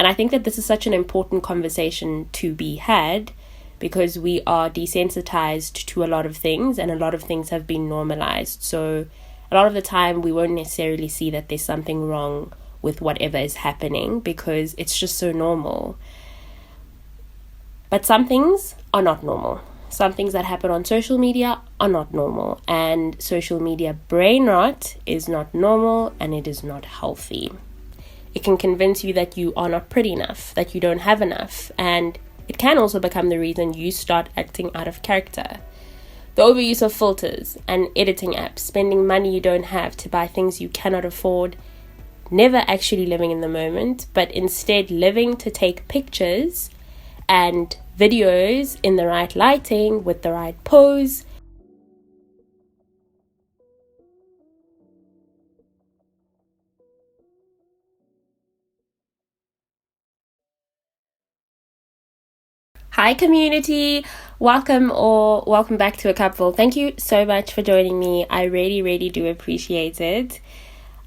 And I think that this is such an important conversation to be had because we are desensitized to a lot of things and a lot of things have been normalized. So a lot of the time we won't necessarily see that there's something wrong with whatever is happening because it's just so normal. But some things are not normal. Some things that happen on social media are not normal. And social media brain rot is not normal and it is not healthy. It can convince you that you are not pretty enough, that you don't have enough, and it can also become the reason you start acting out of character. The overuse of filters and editing apps, spending money you don't have to buy things you cannot afford, never actually living in the moment, but instead living to take pictures and videos in the right lighting with the right pose. Hi community, welcome back to acupfulll. Thank you so much for joining me. I really do appreciate it.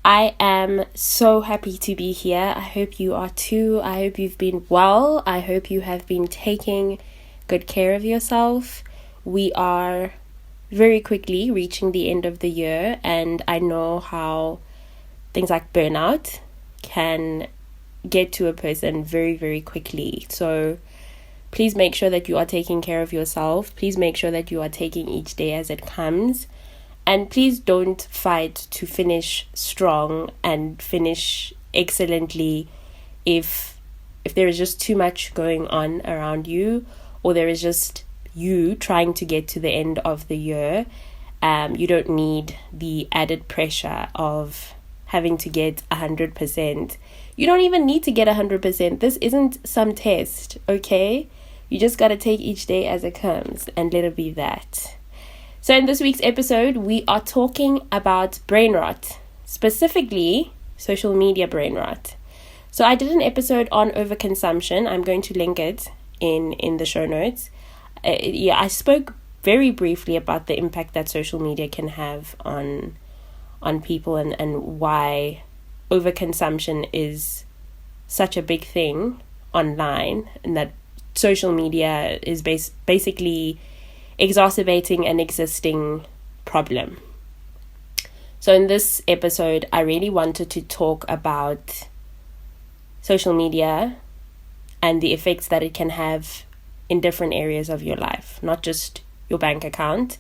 I am so happy to be here. I hope you are too. I hope you've been well. I hope you have been taking good care of yourself. We are very quickly reaching the end of the year, and I know how things like burnout can get to a person very quickly. So please make sure that you are taking care of yourself. Please make sure that you are taking each day as it comes. And please don't fight to finish strong and finish excellently if there is just too much going on around you, or there is just you trying to get to the end of the year. You don't need the added pressure of having to get 100%. You don't even need to get 100%. This isn't some test, okay? You just got to take each day as it comes and let it be that. So in this week's episode, we are talking about brain rot, specifically social media brain rot. So I did an episode on overconsumption. I'm going to link it in the show notes. I spoke very briefly about the impact that social media can have on people and why overconsumption is such a big thing online, and that social media is basically exacerbating an existing problem. So in this episode, I really wanted to talk about social media and the effects that it can have in different areas of your life, not just your bank account,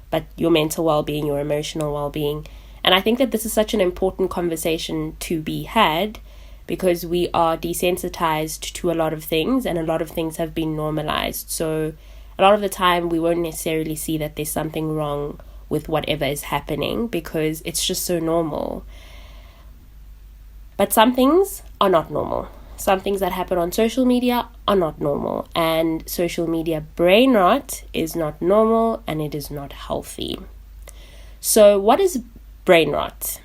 but your mental well-being, your emotional well-being. And I think that this is such an important conversation to be had because we are desensitized to a lot of things and a lot of things have been normalized. So a lot of the time we won't necessarily see that there's something wrong with whatever is happening because it's just so normal. But some things are not normal. Some things that happen on social media are not normal. And social media brain rot is not normal and it is not healthy. So what is brain rot?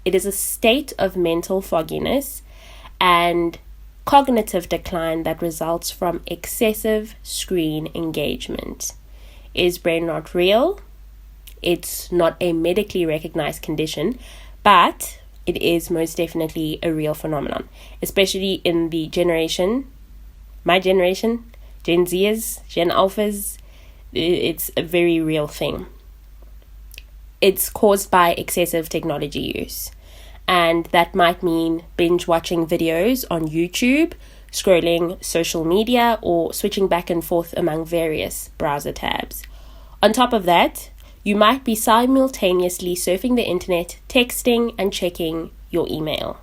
It is a state of mental fogginess and cognitive decline that results from excessive screen engagement. Is brain rot real? It's not a medically recognized condition, but it is most definitely a real phenomenon, especially in the generation, my generation, Gen Zers, Gen Alphas. It's a very real thing. It's caused by excessive technology use. And that might mean binge watching videos on YouTube, scrolling social media, or switching back and forth among various browser tabs. On top of that, you might be simultaneously surfing the internet, texting, and checking your email.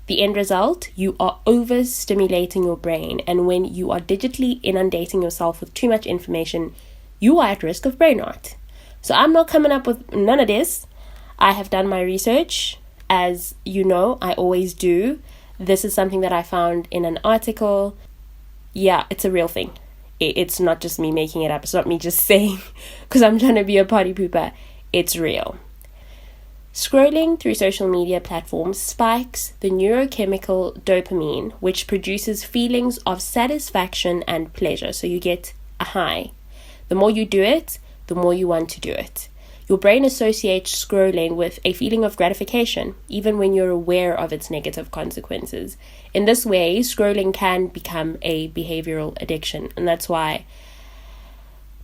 The end result, you are overstimulating your brain, and when you are digitally inundating yourself with too much information, you are at risk of brain rot. So I'm not coming up with none of this. I have done my research. As you know, I always do. This is something that I found in an article. Yeah, it's a real thing. It's not just me making it up. It's not me just saying because I'm trying to be a party pooper. It's real. Scrolling through social media platforms spikes the neurochemical dopamine, which produces feelings of satisfaction and pleasure. So you get a high. The more you do it, the more you want to do it. your brain associates scrolling with a feeling of gratification, even when you're aware of its negative consequences. In this way, scrolling can become a behavioral addiction, and that's why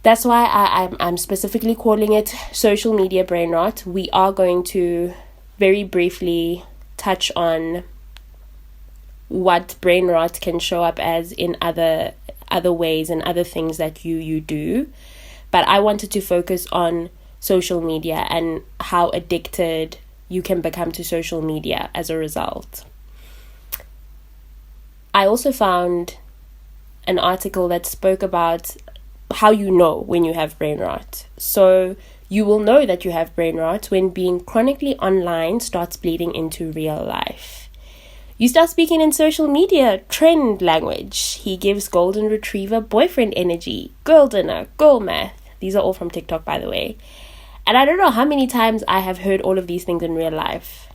I'm specifically calling it social media brain rot. We are going to very briefly touch on what brain rot can show up as in other ways and other things that you do. But I wanted to focus on social media and how addicted you can become to social media as a result. I also found an article that spoke about how you know when you have brain rot. So you will know that you have brain rot when being chronically online starts bleeding into real life. You start speaking in social media trend language. He gives golden retriever boyfriend energy, girl dinner, girl math. These are all from TikTok, by the way. And I don't know how many times I have heard all of these things in real life.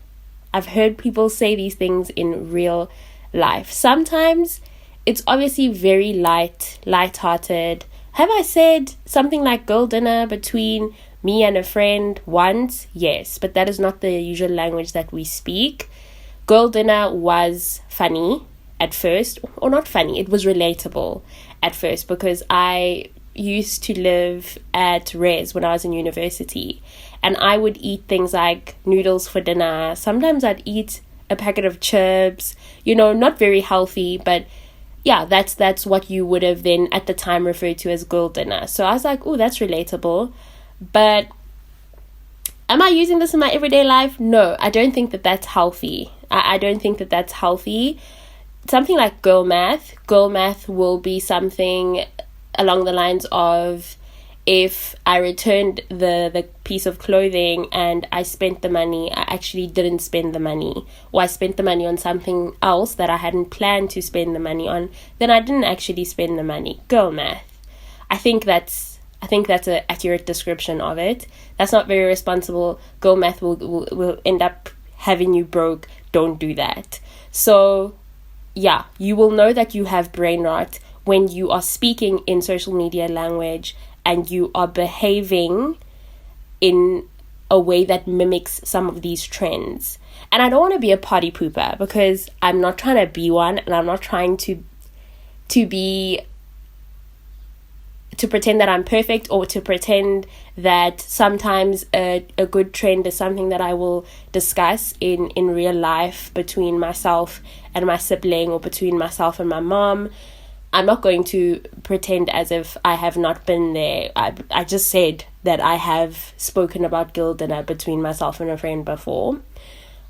I've heard people say these things in real life. Sometimes it's obviously very light-hearted. Have I said something like girl dinner between me and a friend once? Yes, but that is not the usual language that we speak. Girl dinner was funny at first, or not funny, it was relatable at first, because I used to live at Res when I was in university, and I would eat things like noodles for dinner. Sometimes I'd eat a packet of chips, not very healthy, but yeah, that's what you would have then at the time referred to as girl dinner. So I was like, oh, that's relatable. But am I using this in my everyday life? No, I don't think that that's healthy. I don't think that that's healthy. Something like girl math will be something along the lines of, if I returned the piece of clothing and I spent the money, I actually didn't spend the money, or I spent the money on something else that I hadn't planned to spend the money on, then I didn't actually spend the money. Girl math. I think that's an accurate description of it. That's not very responsible. Girl math will end up having you broke. Don't do that. So yeah, you will know that you have brain rot when you are speaking in social media language and you are behaving in a way that mimics some of these trends. And I don't want to be a party pooper, because I'm not trying to be one, and I'm not trying to pretend that I'm perfect, or to pretend that sometimes a good trend is something that I will discuss in real life between myself and my sibling, or between myself and my mom. I'm not going to pretend as if I have not been there. I just said that I have spoken about girl dinner between myself and a friend before.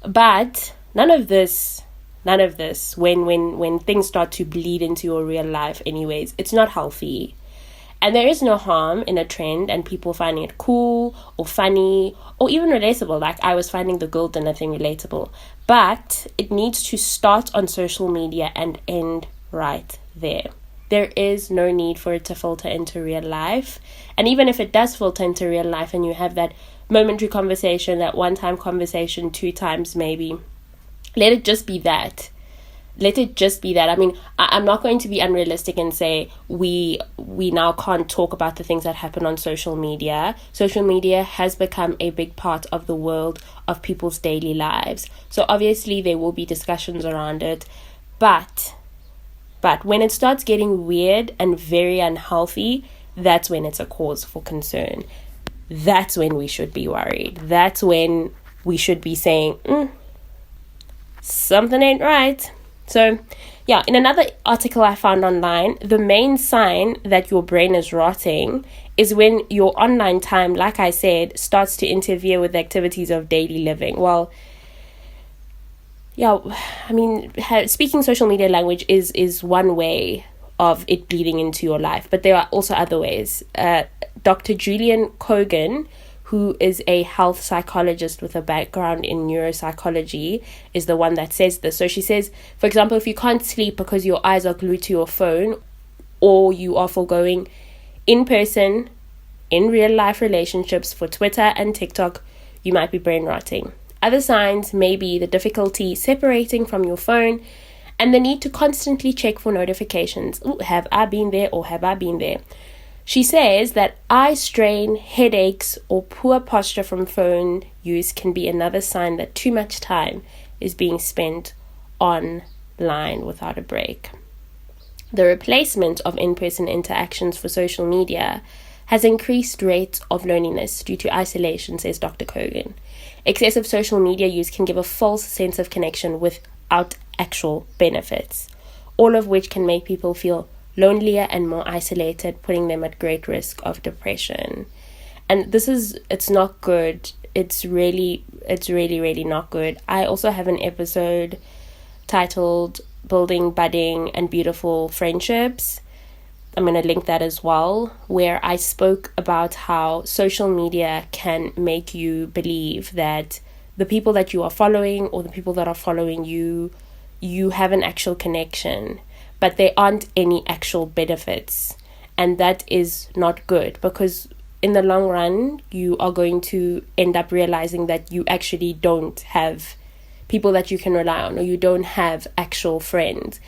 But none of this, when things start to bleed into your real life anyways, it's not healthy. And there is no harm in a trend and people finding it cool or funny or even relatable. Like I was finding the girl dinner thing relatable. But it needs to start on social media and end right there. There is no need for it to filter into real life. And even if it does filter into real life and you have that momentary conversation, that one-time conversation, 2 times maybe, let it just be that. Let it just be that. I mean, I'm not going to be unrealistic and say we now can't talk about the things that happen on social media. Social media has become a big part of the world of people's daily lives. So obviously there will be discussions around it. But when it starts getting weird and very unhealthy, that's when it's a cause for concern. That's when we should be worried. That's when we should be saying, something ain't right. So, yeah, in another article I found online, the main sign that your brain is rotting is when your online time, like I said, starts to interfere with the activities of daily living. Well, yeah, I mean, speaking social media language is one way of it bleeding into your life, but there are also other ways. Dr. Julian Kogan, who is a health psychologist with a background in neuropsychology, is the one that says this. So she says, for example, if you can't sleep because your eyes are glued to your phone, or you are foregoing in-person, in real-life relationships for Twitter and TikTok, you might be brain rotting. Other signs may be the difficulty separating from your phone and the need to constantly check for notifications. Ooh, have I been there, or have I been there? She says that eye strain, headaches, or poor posture from phone use can be another sign that too much time is being spent online without a break. The replacement of in-person interactions for social media has increased rates of loneliness due to isolation, says Dr. Kogan. Excessive social media use can give a false sense of connection without actual benefits, all of which can make people feel lonelier and more isolated, putting them at great risk of depression. And it's not good. It's really not good. I also have an episode titled Building Budding and Beautiful Friendships. I'm going to link that as well, where I spoke about how social media can make you believe that the people that you are following or the people that are following you have an actual connection, but there aren't any actual benefits. And that is not good, because in the long run, you are going to end up realizing that you actually don't have people that you can rely on, or you don't have actual friends.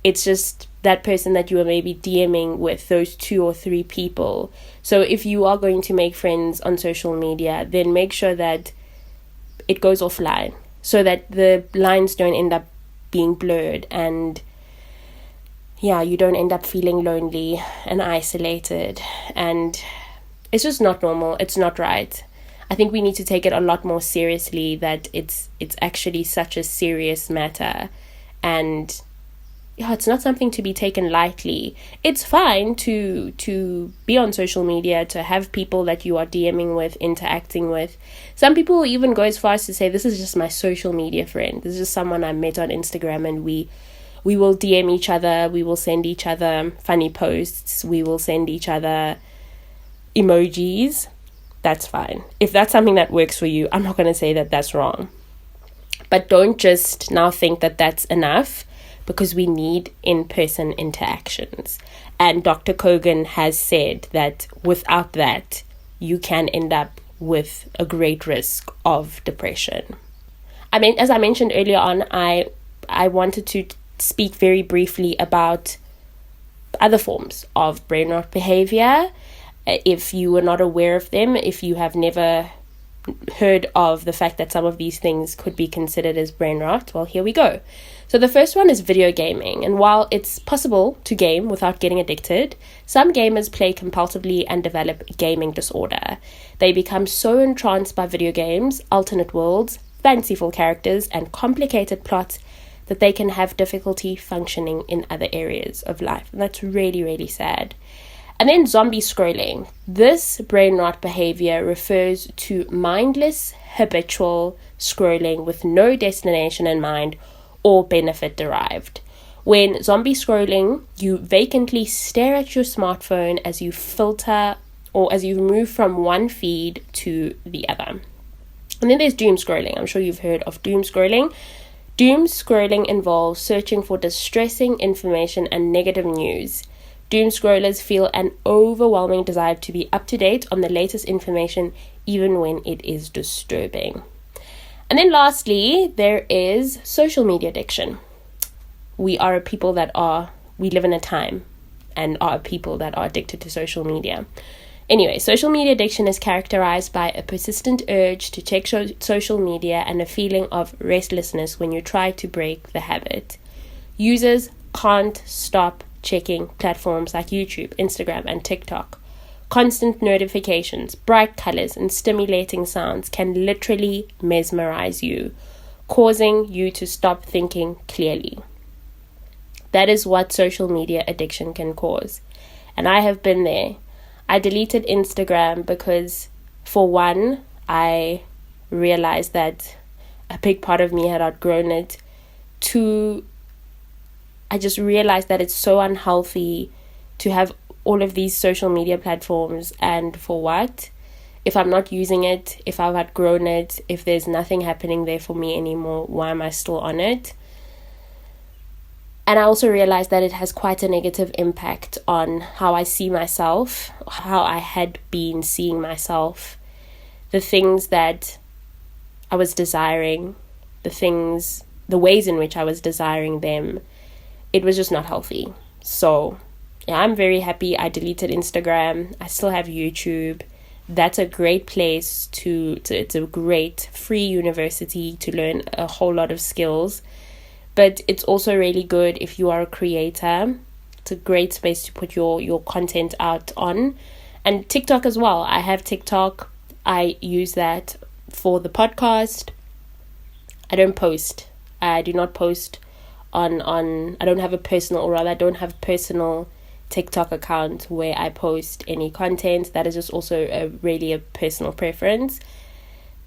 It's just that person that you are maybe DMing with, those 2 or 3 people. So if you are going to make friends on social media, then make sure that it goes offline, so that the lines don't end up being blurred, and you don't end up feeling lonely and isolated. And it's just not normal. It's not right. I think we need to take it a lot more seriously, that it's actually such a serious matter, and it's not something to be taken lightly. It's fine to be on social media, to have people that you are DMing with, interacting with. Some people will even go as far as to say, this is just my social media friend. This is just someone I met on Instagram, and we will DM each other, we will send each other funny posts, we will send each other emojis. That's fine. If that's something that works for you, I'm not going to say that that's wrong. But don't just now think that that's enough, because we need in-person interactions. And Dr. Kogan has said that without that, you can end up with a great risk of depression. I mean, as I mentioned earlier on, I wanted to speak very briefly about other forms of brain rot behavior. If you were not aware of them, if you have never heard of the fact that some of these things could be considered as brain rot, well, here we go. So the first one is video gaming. And while it's possible to game without getting addicted, some gamers play compulsively and develop gaming disorder. They become so entranced by video games, alternate worlds, fanciful characters, and complicated plots that they can have difficulty functioning in other areas of life. And that's really, really sad. And then zombie scrolling. This brain rot behavior refers to mindless, habitual scrolling with no destination in mind or benefit derived. When zombie scrolling, you vacantly stare at your smartphone as you filter or as you move from one feed to the other. And then there's doom scrolling. I'm sure you've heard of doom scrolling. Doom scrolling involves searching for distressing information and negative news. Doom scrollers feel an overwhelming desire to be up to date on the latest information, even when it is disturbing. And then lastly, there is social media addiction. We are a people we live in a time and are a people that are addicted to social media. Anyway, social media addiction is characterized by a persistent urge to check social media and a feeling of restlessness when you try to break the habit. Users can't stop checking platforms like YouTube, Instagram, and TikTok. Constant notifications, bright colors, and stimulating sounds can literally mesmerize you, causing you to stop thinking clearly. That is what social media addiction can cause. And I have been there. I deleted Instagram because, for one, I realized that a big part of me had outgrown it. Two, I just realized that it's so unhealthy to have all of these social media platforms, and for what? If I'm not using it, if I've outgrown it, if there's nothing happening there for me anymore, why am I still on it? And I also realized that it has quite a negative impact on how I see myself, how I had been seeing myself, the things that I was desiring, the ways in which I was desiring them. It was just not healthy. So I'm very happy I deleted Instagram. I still have YouTube. That's a great place it's a great free university to learn a whole lot of skills. But it's also really good if you are a creator. It's a great space to put your content out on. And TikTok as well. I have TikTok. I use that for the podcast. I don't post. I do not post on I don't have a personal, or rather I don't have personal TikTok account where I post any content. That is just also really a personal preference.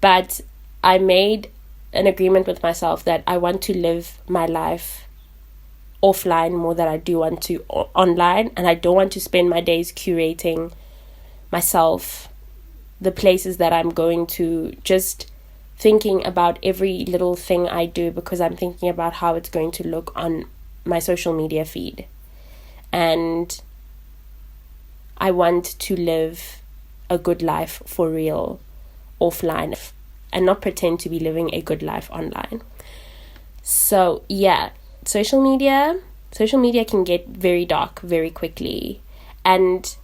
But I made an agreement with myself that I want to live my life offline more than I do want to online, and I don't want to spend my days curating myself, the places that I'm going to, just thinking about every little thing I do because I'm thinking about how it's going to look on my social media feed. And I want to live a good life for real offline and not pretend to be living a good life online. So yeah, social media can get very dark very quickly. And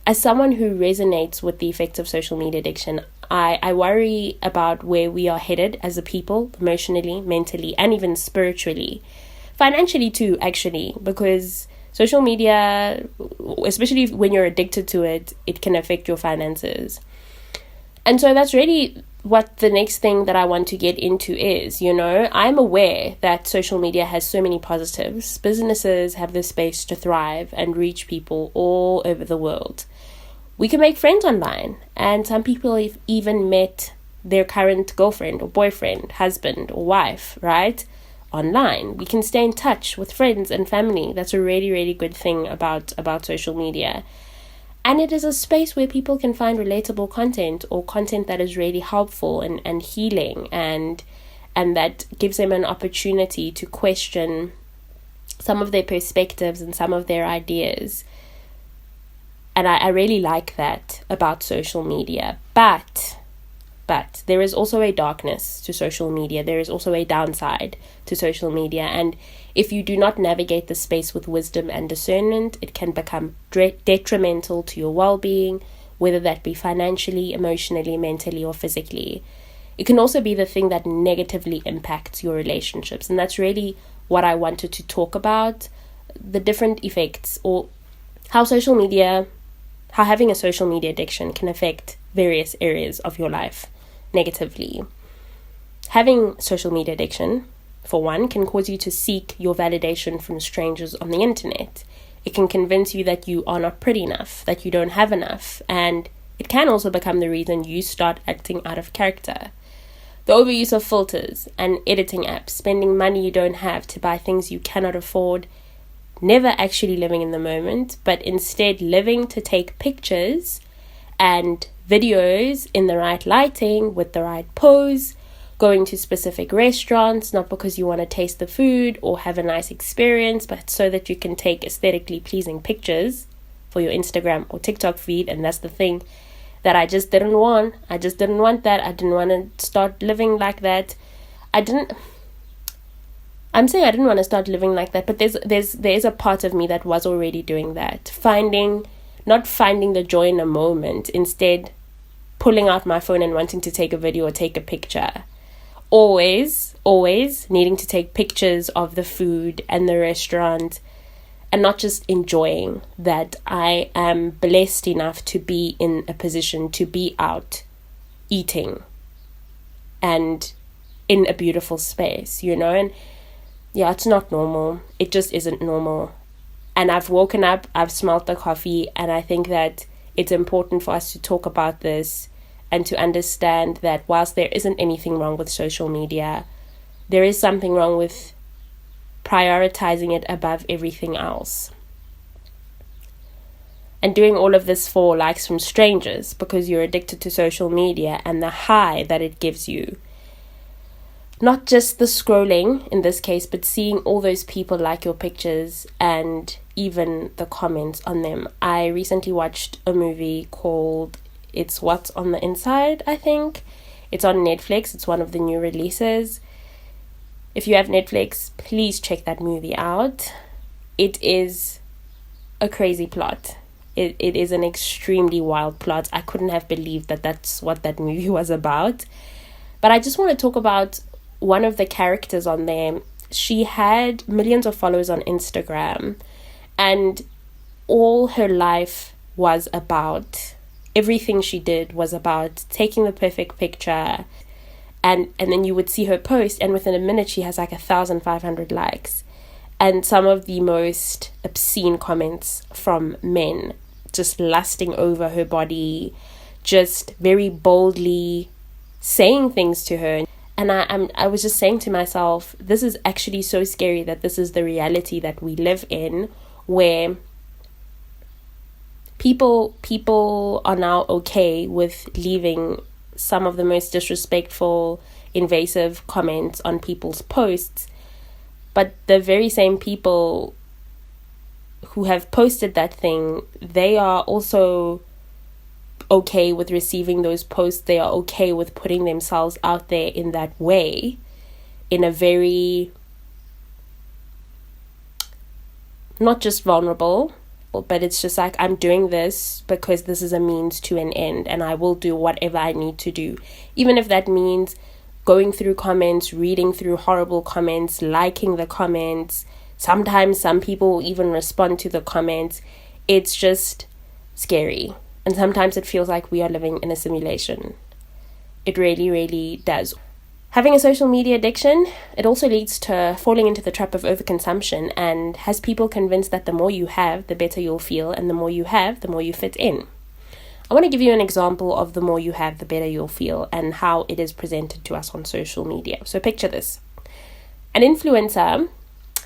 as someone who resonates with the effects of social media addiction, I worry about where we are headed as a people, emotionally, mentally, and even spiritually. Financially too, actually, because social media, especially when you're addicted to it, it can affect your finances. And so that's really what the next thing that I want to get into is, I'm aware that social media has so many positives. Businesses have the space to thrive and reach people all over the world. We can make friends online, and some people have even met their current girlfriend or boyfriend, husband or wife, right? Online. We can stay in touch with friends and family. That's a really, really good thing about social media. And it is a space where people can find relatable content, or content that is really helpful and healing, and that gives them an opportunity to question some of their perspectives and some of their ideas. And I really like that about social media. But there is also a darkness to social media. There is also a downside to social media. And if you do not navigate the space with wisdom and discernment, it can become detrimental to your well-being, whether that be financially, emotionally, mentally, or physically. It can also be the thing that negatively impacts your relationships. And that's really what I wanted to talk about, the different effects, or how having a social media addiction can affect various areas of your life negatively. Having social media addiction, for one, can cause you to seek your validation from strangers on the internet. It can convince you that you are not pretty enough, that you don't have enough, and it can also become the reason you start acting out of character. The overuse of filters and editing apps, spending money you don't have to buy things you cannot afford, never actually living in the moment, but instead living to take pictures and videos in the right lighting with the right pose, going to specific restaurants, not because you want to taste the food or have a nice experience, but so that you can take aesthetically pleasing pictures for your Instagram or TikTok feed. And that's the thing that I just didn't want. I just didn't want that. I didn't want to start living like that. I'm saying I didn't want to start living like that, but there's a part of me that was already doing that. Not finding the joy in a moment, instead pulling out my phone and wanting to take a video or take a picture. Always needing to take pictures of the food and the restaurant, and not just enjoying that I am blessed enough to be in a position to be out eating and in a beautiful space, and yeah, it's not normal. It just isn't normal. And I've woken up, I've smelled the coffee, and I think that it's important for us to talk about this and to understand that whilst there isn't anything wrong with social media, there is something wrong with prioritizing it above everything else. And doing all of this for likes from strangers because you're addicted to social media and the high that it gives you. Not just the scrolling in this case, but seeing all those people like your pictures and even the comments on them. I recently watched a movie called It's What's on the Inside, I think. It's on Netflix. It's one of the new releases. If you have Netflix, please check that movie out. It is a crazy plot. It is an extremely wild plot. I couldn't have believed that that's what that movie was about. But I just want to talk about one of the characters on there. She had millions of followers on Instagram, and all her life was about, everything she did was about taking the perfect picture. And then you would see her post, and within a minute she has like 1,500 likes. And some of the most obscene comments from men, just lusting over her body, just very boldly saying things to her. And I was just saying to myself, this is actually so scary that this is the reality that we live in, where people are now okay with leaving some of the most disrespectful, invasive comments on people's posts. But the very same people who have posted that thing, they are also okay with receiving those posts. They are okay with putting themselves out there in that way, in a very, not just vulnerable, but it's just like, I'm doing this because this is a means to an end, and I will do whatever I need to do, even if that means going through comments, reading through horrible comments, liking the comments. Sometimes some people even respond to the comments. It's just scary. And sometimes it feels like we are living in a simulation. It really, really does. Having a social media addiction, it also leads to falling into the trap of overconsumption, and has people convinced that the more you have, the better you'll feel, and the more you have, the more you fit in. I want to give you an example of the more you have, the better you'll feel, and how it is presented to us on social media. So picture this. An influencer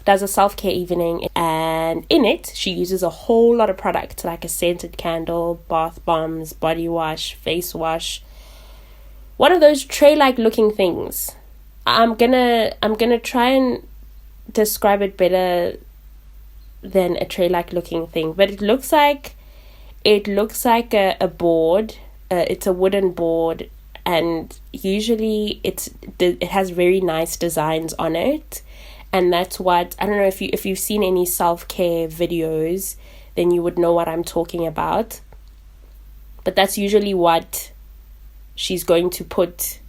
does a self-care evening, and in it, she uses a whole lot of products, like a scented candle, bath bombs, body wash, face wash. One of those tray-like looking things. I'm gonna try and describe it better than a tray-like looking thing, but it looks like a board. It's a wooden board, and usually it has very nice designs on it. And that's what, I don't know if you've seen any self-care videos, then you would know what I'm talking about. But that's usually what she's going to put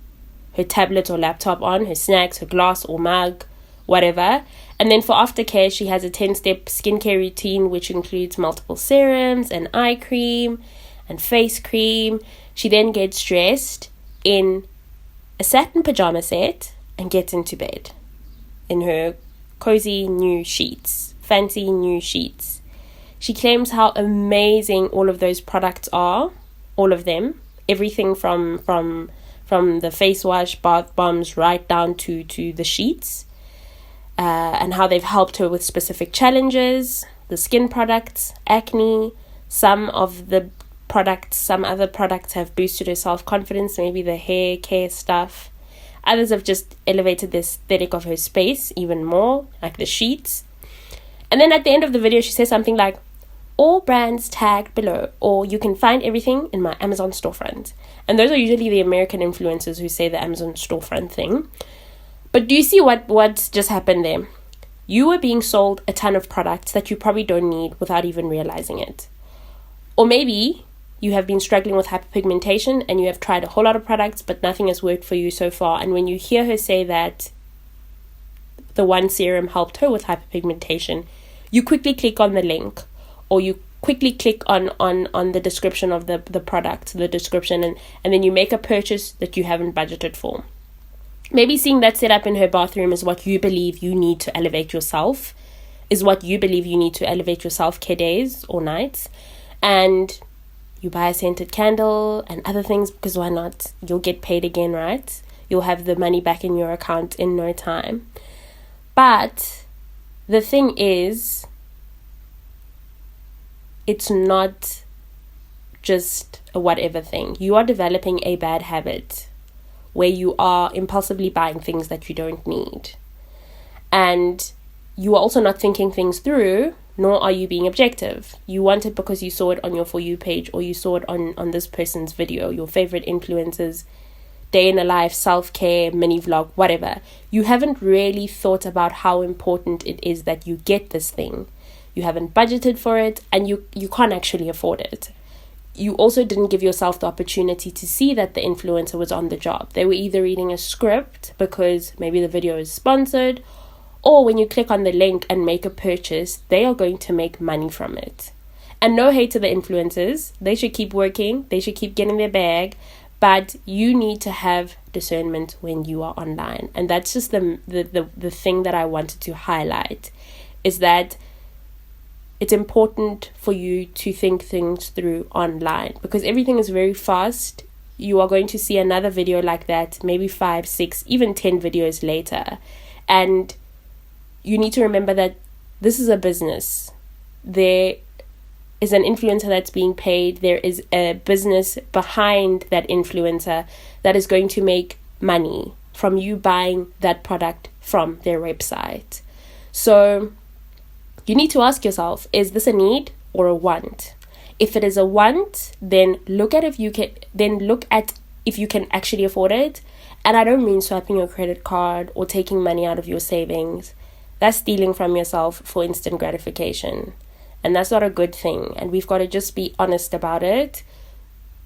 her tablet or laptop on, her snacks, her glass or mug, whatever. And then for aftercare, she has a 10-step skincare routine, which includes multiple serums and eye cream and face cream. She then gets dressed in a satin pajama set and gets into bed in her cozy new sheets, fancy new sheets. She claims how amazing all of those products are, all of them, everything from the face wash, bath bombs, right down to the sheets. And how they've helped her with specific challenges, the skin products, acne. Some other products have boosted her self-confidence, maybe the hair care stuff. Others have just elevated the aesthetic of her space even more, like the sheets. And then at the end of the video, she says something like, all brands tagged below, or you can find everything in my Amazon storefront. And those are usually the American influencers who say the Amazon storefront thing. But do you see what's just happened there? You are being sold a ton of products that you probably don't need without even realizing it. Or maybe you have been struggling with hyperpigmentation and you have tried a whole lot of products, but nothing has worked for you so far. And when you hear her say that the one serum helped her with hyperpigmentation, you quickly click on the link, or you quickly click on the description of the product, the description, and then you make a purchase that you haven't budgeted for. Maybe seeing that set up in her bathroom is what you believe you need to elevate yourself, is what you believe you need to elevate your self-care days or nights. And you buy a scented candle and other things, because why not? You'll get paid again, right? You'll have the money back in your account in no time. But the thing is, it's not just a whatever thing. You are developing a bad habit where you are impulsively buying things that you don't need. And you are also not thinking things through, nor are you being objective. You want it because you saw it on your For You page, or you saw it on this person's video, your favorite influencers, day in a life, self-care, mini vlog, whatever. You haven't really thought about how important it is that you get this thing. you haven't budgeted for it, and you can't actually afford it. You also didn't give yourself the opportunity to see that the influencer was on the job. They were either reading a script because maybe the video is sponsored, or when you click on the link and make a purchase, they are going to make money from it. And no hate to the influencers. They should keep working. They should keep getting their bag. But you need to have discernment when you are online. And that's just the thing that I wanted to highlight, is that it's important for you to think things through online, because everything is very fast. You are going to see another video like that, maybe 5, 6, even 10 videos later. And you need to remember that this is a business. There is an influencer that's being paid. There is a business behind that influencer that is going to make money from you buying that product from their website. So you need to ask yourself, is this a need or a want? If it is a want, then look at if you can actually afford it. And I don't mean swiping your credit card or taking money out of your savings. That's stealing from yourself for instant gratification. And that's not a good thing. And we've got to just be honest about it.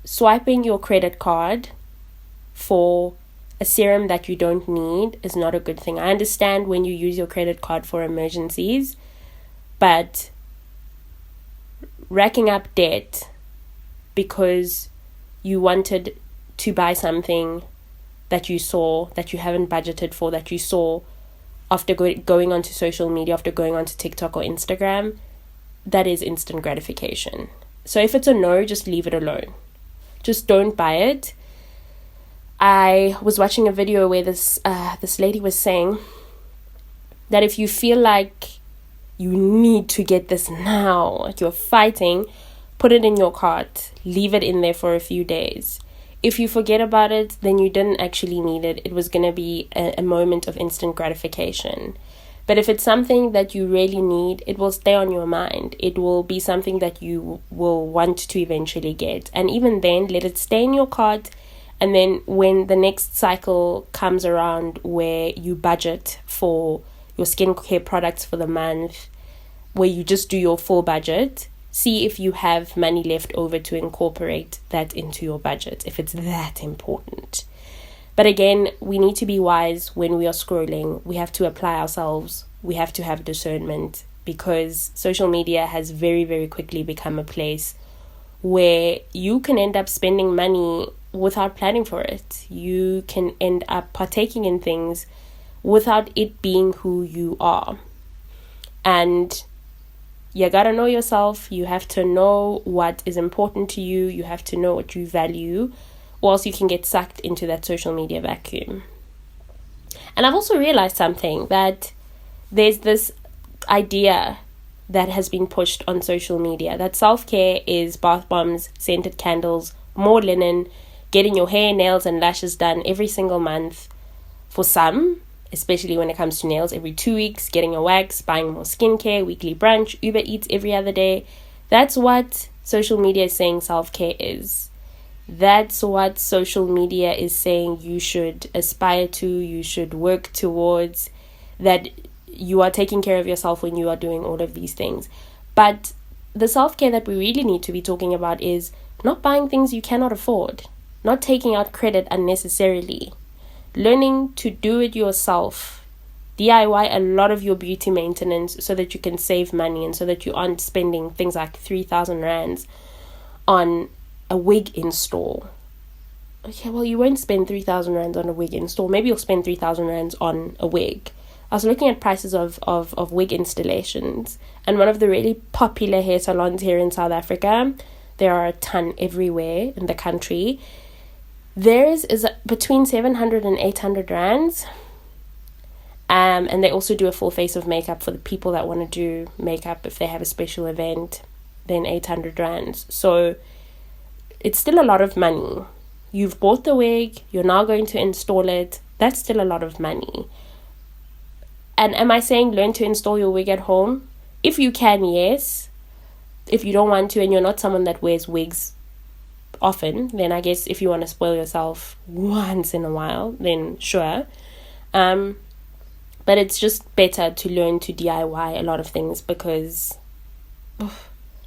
Swiping your credit card for a serum that you don't need is not a good thing. I understand when you use your credit card for emergencies, but racking up debt because you wanted to buy something that you saw, that you haven't budgeted for, that you saw after going onto social media, after going onto TikTok or Instagram, that is instant gratification. So if it's a no, just leave it alone. Just don't buy it. I was watching a video where this lady was saying that if you feel like you need to get this now, like you're fighting, put it in your cart, leave it in there for a few days. If you forget about it, then you didn't actually need it. It was going to be a moment of instant gratification. But if it's something that you really need, it will stay on your mind. It will be something that you will want to eventually get. And even then, let it stay in your cart. And then when the next cycle comes around where you budget for your skincare products for the month, where you just do your full budget, see if you have money left over to incorporate that into your budget, if it's that important. But again, we need to be wise when we are scrolling. We have to apply ourselves. We have to have discernment, because social media has very, very quickly become a place where you can end up spending money without planning for it. You can end up partaking in things without it being who you are. And you gotta know yourself. You have to know what is important to you. You have to know what you value, or else you can get sucked into that social media vacuum. And I've also realized something, that there's this idea that has been pushed on social media that self-care is bath bombs, scented candles, more linen, getting your hair, nails and lashes done every single month. For some, especially when it comes to nails, every 2 weeks, getting a wax, buying more skincare, weekly brunch, Uber Eats every other day. That's what social media is saying self-care is. That's what social media is saying you should aspire to, you should work towards, that you are taking care of yourself when you are doing all of these things. But the self-care that we really need to be talking about is not buying things you cannot afford, not taking out credit unnecessarily, learning to do it yourself, DIY a lot of your beauty maintenance so that you can save money and so that you aren't spending things like 3,000 rands on a wig install. Okay, well, you won't spend 3,000 rands on a wig install. Maybe you'll spend 3,000 rands on a wig. I was looking at prices of wig installations, and one of the really popular hair salons here in South Africa, there are a ton everywhere in the country. Theirs is between 700 and 800 rands. And they also do a full face of makeup for the people that want to do makeup if they have a special event, then 800 rands. So it's still a lot of money. You've bought the wig, you're now going to install it. That's still a lot of money. And am I saying learn to install your wig at home? If you can, yes. If you don't want to and you're not someone that wears wigs often, then I guess if you want to spoil yourself once in a while, then sure. But it's just better to learn to DIY a lot of things, because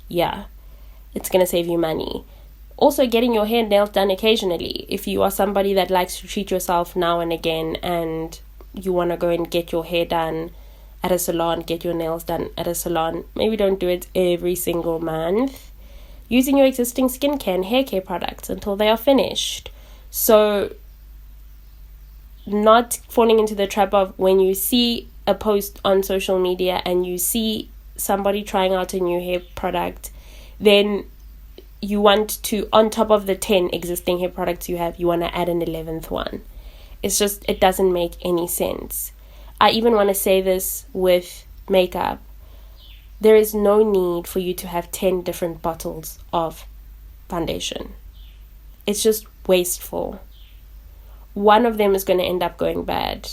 yeah, it's going to save you money. Also, getting your hair and nails done occasionally. If you are somebody that likes to treat yourself now and again and you want to go and get your hair done at a salon, get your nails done at a salon, maybe don't do it every single month. Using your existing skincare and hair care products until they are finished. So, not falling into the trap of when you see a post on social media and you see somebody trying out a new hair product, then you want to, on top of the 10 existing hair products you have, you want to add an 11th one. It's just, it doesn't make any sense. I even want to say this with makeup. There is no need for you to have 10 different bottles of foundation. It's just wasteful. One of them is going to end up going bad.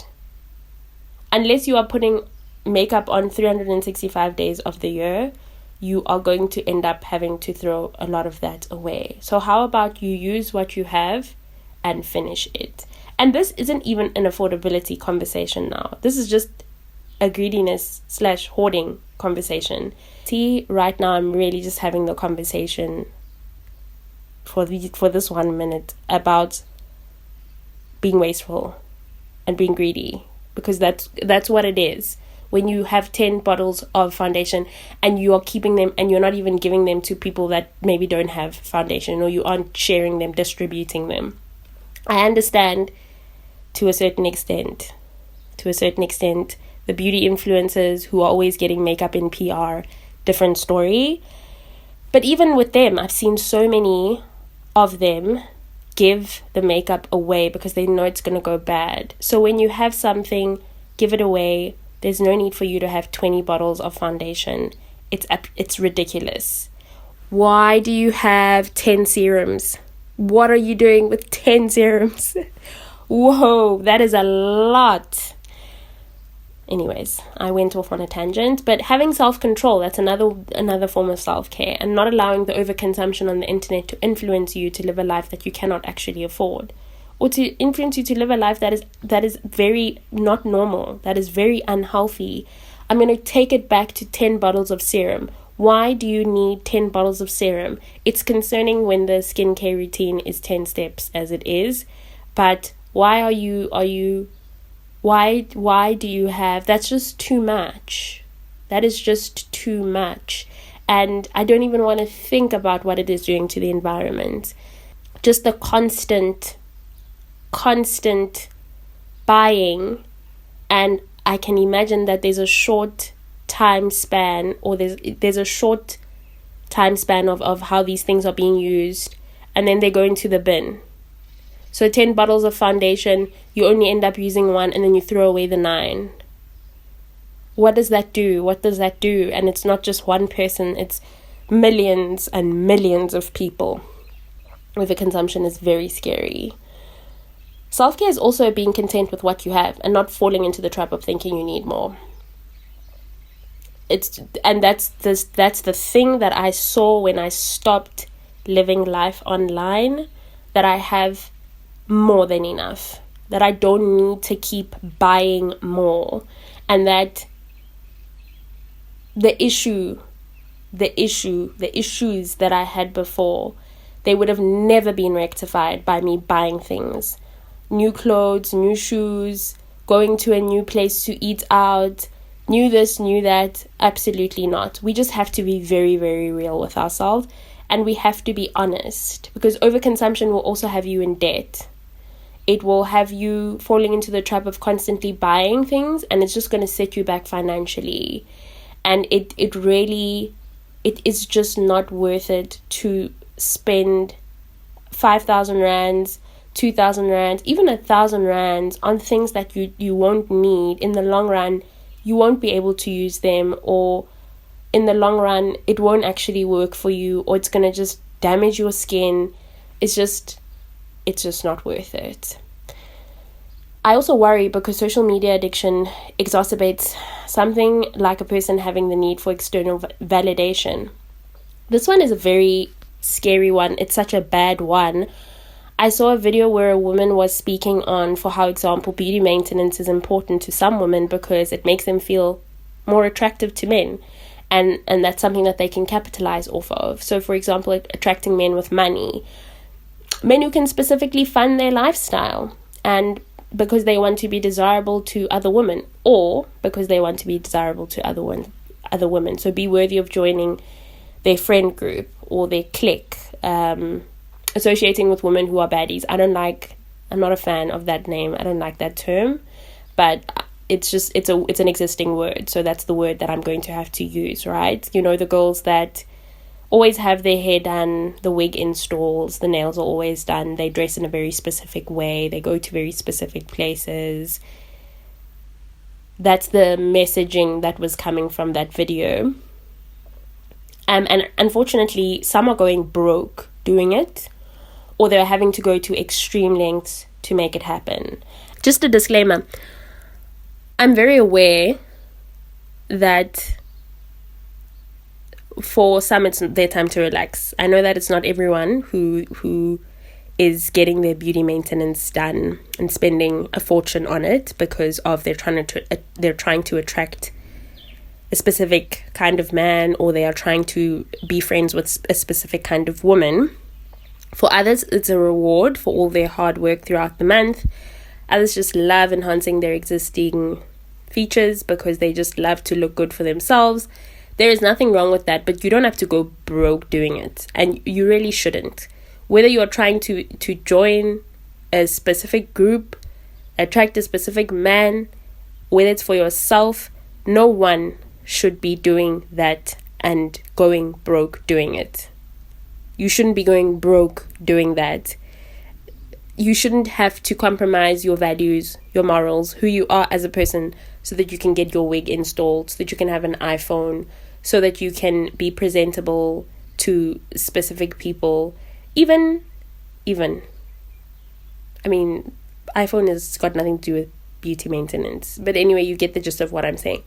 Unless you are putting makeup on 365 days of the year, you are going to end up having to throw a lot of that away. So how about you use what you have and finish it? And this isn't even an affordability conversation now. This is just a greediness / hoarding conversation. See, right now I'm really just having the conversation for this 1 minute about being wasteful and being greedy, because that's what it is. When you have 10 bottles of foundation and you are keeping them and you're not even giving them to people that maybe don't have foundation, or you aren't sharing them, distributing them. I understand to a certain extent, the beauty influencers who are always getting makeup in PR, different story. But even with them, I've seen so many of them give the makeup away because they know it's going to go bad. So when you have something, give it away. There's no need for you to have 20 bottles of foundation. It's ridiculous. Why do you have 10 serums? What are you doing with 10 serums? Whoa, that is a lot. Anyways, I went off on a tangent, but having self-control, that's another form of self-care, and not allowing the overconsumption on the internet to influence you to live a life that you cannot actually afford, or to influence you to live a life that is very not normal, that is very unhealthy. I'm going to take it back to 10 bottles of serum. Why do you need 10 bottles of serum? It's concerning when the skincare routine is 10 steps as it is, but why do you have, that's just too much. That is just too much. And I don't even want to think about what it is doing to the environment. Just the constant buying, and I can imagine that there's a short time span, or there's a short time span of how these things are being used, and then they go into the bin. So 10 bottles of foundation, you only end up using one, and then you throw away the 9. What does that do? And it's not just one person, it's millions and millions of people. Overconsumption is very scary. Self-care is also being content with what you have and not falling into the trap of thinking you need more. That's the thing that I saw when I stopped living life online, that I have more than enough, that I don't need to keep buying more, and that the issues that I had before, they would have never been rectified by me buying things. New clothes, new shoes, going to a new place to eat out, new this, new that. Absolutely not. We just have to be very, very real with ourselves, and we have to be honest, because overconsumption will also have you in debt. It will have you falling into the trap of constantly buying things, and it's just going to set you back financially. And it is just not worth it to spend 5,000 rands, 2,000 rands, even 1,000 rands on things that you won't need. In the long run, you won't be able to use them, or in the long run, it won't actually work for you, or it's going to just damage your skin. It's just not worth it. I also worry because social media addiction exacerbates something like a person having the need for external validation. This one is a very scary one. It's such a bad one. I saw a video where a woman was speaking on, for how example, beauty maintenance is important to some women because it makes them feel more attractive to men. and that's something that they can capitalize off of. So for example, attracting men with money, men who can specifically fund their lifestyle, and because they want to be desirable to other women, or because they want to be desirable to other women. So be worthy of joining their friend group or their clique, associating with women who are baddies. I'm not a fan of that name. I don't like that term, but it's an existing word. So that's the word that I'm going to have to use, right? You know, the girls that always have their hair done, the wig installs, the nails are always done, they dress in a very specific way, they go to very specific places. That's the messaging that was coming from that video. And unfortunately, some are going broke doing it, or they're having to go to extreme lengths to make it happen. Just a disclaimer, I'm very aware that for some it's their time to relax. I know that it's not everyone who is getting their beauty maintenance done and spending a fortune on it because of they're trying to attract a specific kind of man, or they are trying to be friends with a specific kind of woman. For others, it's a reward for all their hard work throughout the month. Others just love enhancing their existing features because they just love to look good for themselves. There is nothing wrong with that, but you don't have to go broke doing it, and you really shouldn't. Whether you're trying to join a specific group, attract a specific man, whether it's for yourself, no one should be doing that and going broke doing it. You shouldn't be going broke doing that. You shouldn't have to compromise your values, your morals, who you are as a person, so that you can get your wig installed, so that you can have an iPhone, so that you can be presentable to specific people. Even, I mean, iPhone has got nothing to do with beauty maintenance. But anyway, you get the gist of what I'm saying.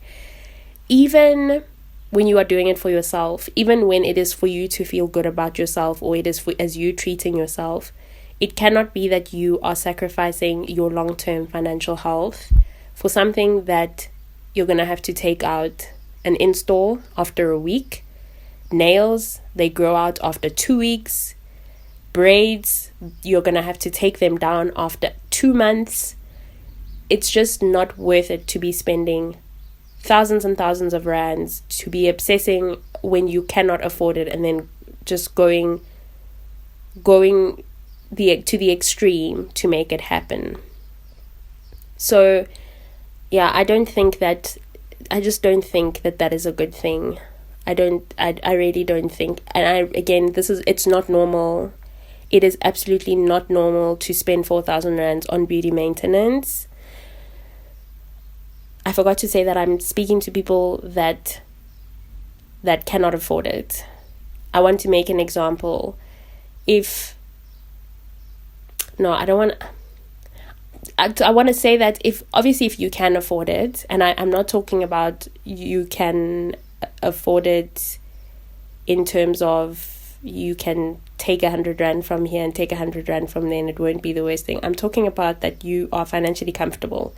Even when you are doing it for yourself, even when it is for you to feel good about yourself, or it is for as you treating yourself, it cannot be that you are sacrificing your long-term financial health for something that you're going to have to take out an install after a week. Nails, they grow out after 2 weeks. Braids, you're going to have to take them down after 2 months. It's just not worth it to be spending thousands and thousands of rands, to be obsessing when you cannot afford it, and then just going to the extreme to make it happen. So yeah, I just don't think that is a good thing. I really don't think. And it's not normal. It is absolutely not normal to spend 4,000 rands on beauty maintenance. I forgot to say that I'm speaking to people that cannot afford it. I want to make an example. I want to say that if you can afford it, and I'm not talking about you can afford it in terms of you can take 100 rand from here and take 100 rand from there and it won't be the worst thing. I'm talking about that you are financially comfortable,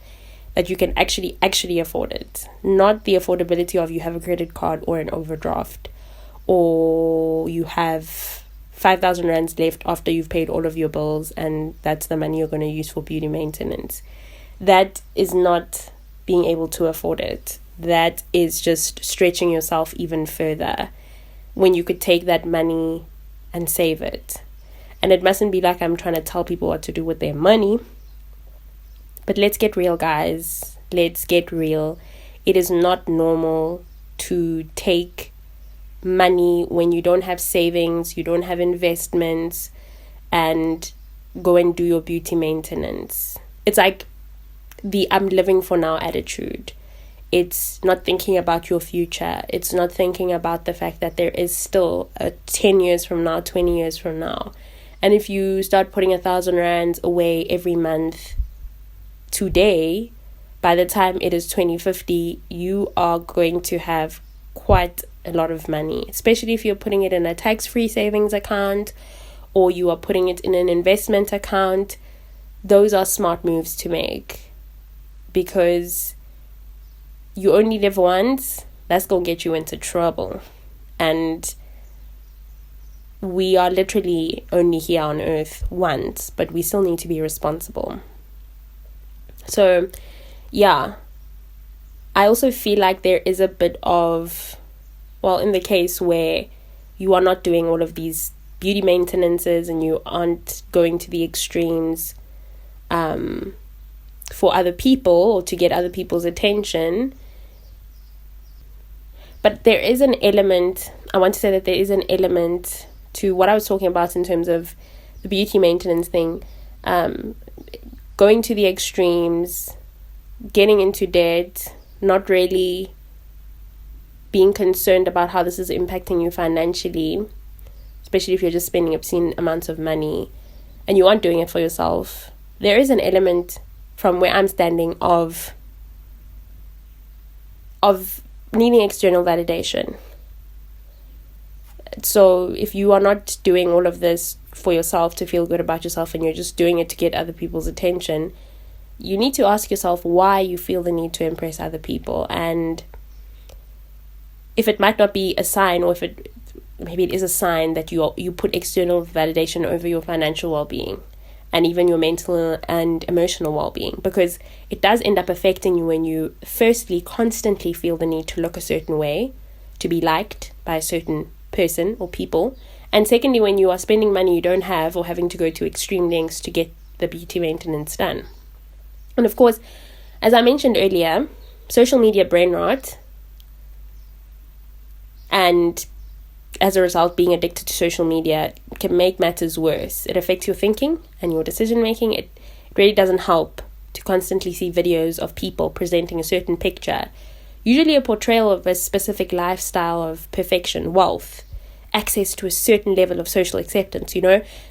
that you can actually afford it. Not the affordability of you have a credit card or an overdraft, or you have 5,000 rands left after you've paid all of your bills and that's the money you're going to use for beauty maintenance. That is not being able to afford it. That is just stretching yourself even further when you could take that money and save it. And it mustn't be like I'm trying to tell people what to do with their money. But let's get real, guys. Let's get real. It is not normal to take money when you don't have savings, you don't have investments, and go and do your beauty maintenance. It's like the I'm living for now attitude. It's not thinking about your future. It's not thinking about the fact that there is still 10 years from now, 20 years from now. And if you start putting 1,000 rands away every month today, by the time it is 2050, you are going to have quite a lot of money, especially if you're putting it in a tax-free savings account or you are putting it in an investment account. Those are smart moves to make, because you only live once. that's going to get you into trouble. And we are literally only here on earth once, but we still need to be responsible. So, yeah, I also feel like there is a bit of, well, in the case where you are not doing all of these beauty maintenances and you aren't going to the extremes for other people or to get other people's attention. But there is an element, I want to say that there is an element to what I was talking about in terms of the beauty maintenance thing, going to the extremes, getting into debt, not really being concerned about how this is impacting you financially, especially if you're just spending obscene amounts of money and you aren't doing it for yourself. There is an element from where I'm standing of needing external validation. So if you are not doing all of this for yourself to feel good about yourself and you're just doing it to get other people's attention, you need to ask yourself why you feel the need to impress other people. And if it might not be a sign, or if maybe it is a sign that you put external validation over your financial well-being and even your mental and emotional well-being, because it does end up affecting you when you firstly constantly feel the need to look a certain way, to be liked by a certain person or people, and secondly when you are spending money you don't have or having to go to extreme lengths to get the beauty maintenance done. And of course, as I mentioned earlier, social media brain rot, and as a result being addicted to social media can make matters worse. It affects your thinking and your decision making. It really doesn't help to constantly see videos of people presenting a certain picture, usually a portrayal of a specific lifestyle of perfection, wealth, access to a certain level of social acceptance,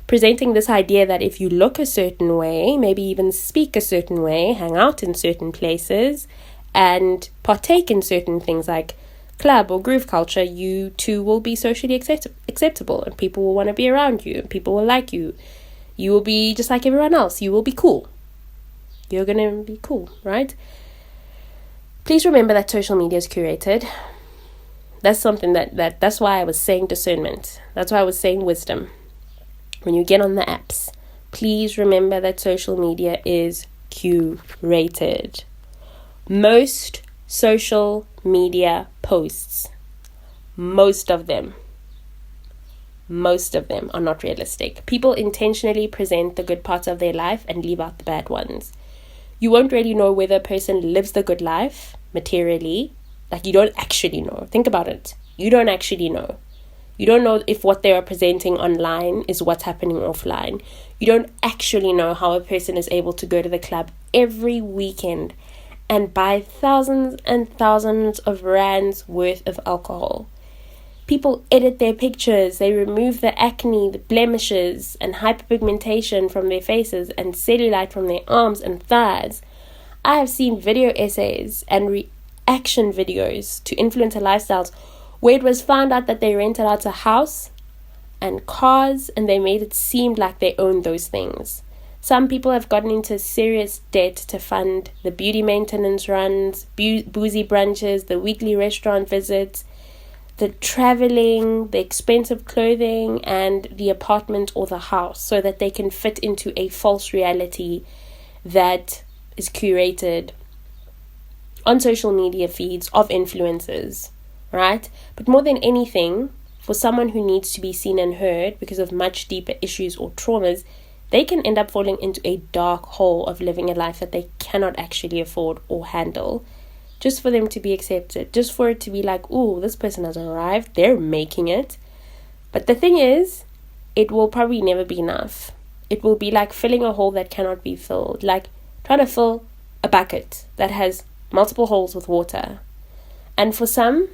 presenting this idea that if you look a certain way, maybe even speak a certain way, hang out in certain places, and partake in certain things like club or groove culture, you too will be socially acceptable, and people will want to be around you, and people will like you. You will be just like everyone else. You will be cool. You're going to be cool, right? Please remember that social media is curated. That's something that's why I was saying discernment. That's why I was saying wisdom. When you get on the apps, please remember that social media is curated. Most social media posts, most of them are not realistic. People intentionally present the good parts of their life and leave out the bad ones. You won't really know whether a person lives the good life materially. Like, you don't actually know. Think about it. You don't actually know. You don't know if what they are presenting online is what's happening offline. You don't actually know how a person is able to go to the club every weekend and buy thousands and thousands of rands worth of alcohol. People edit their pictures. They remove the acne, the blemishes, and hyperpigmentation from their faces and cellulite from their arms and thighs. I have seen video essays and reaction videos to influencer lifestyles where it was found out that they rented out a house and cars and they made it seem like they owned those things. Some people have gotten into serious debt to fund the beauty maintenance runs, boozy brunches, the weekly restaurant visits, the traveling, the expensive clothing, and the apartment or the house, so that they can fit into a false reality that is curated on social media feeds of influencers, right? But more than anything, for someone who needs to be seen and heard because of much deeper issues or traumas, they can end up falling into a dark hole of living a life that they cannot actually afford or handle, just for them to be accepted, just for it to be like, ooh, this person has arrived, they're making it. But the thing is, it will probably never be enough. It will be like filling a hole that cannot be filled, like trying to fill a bucket that has multiple holes with water. And for some,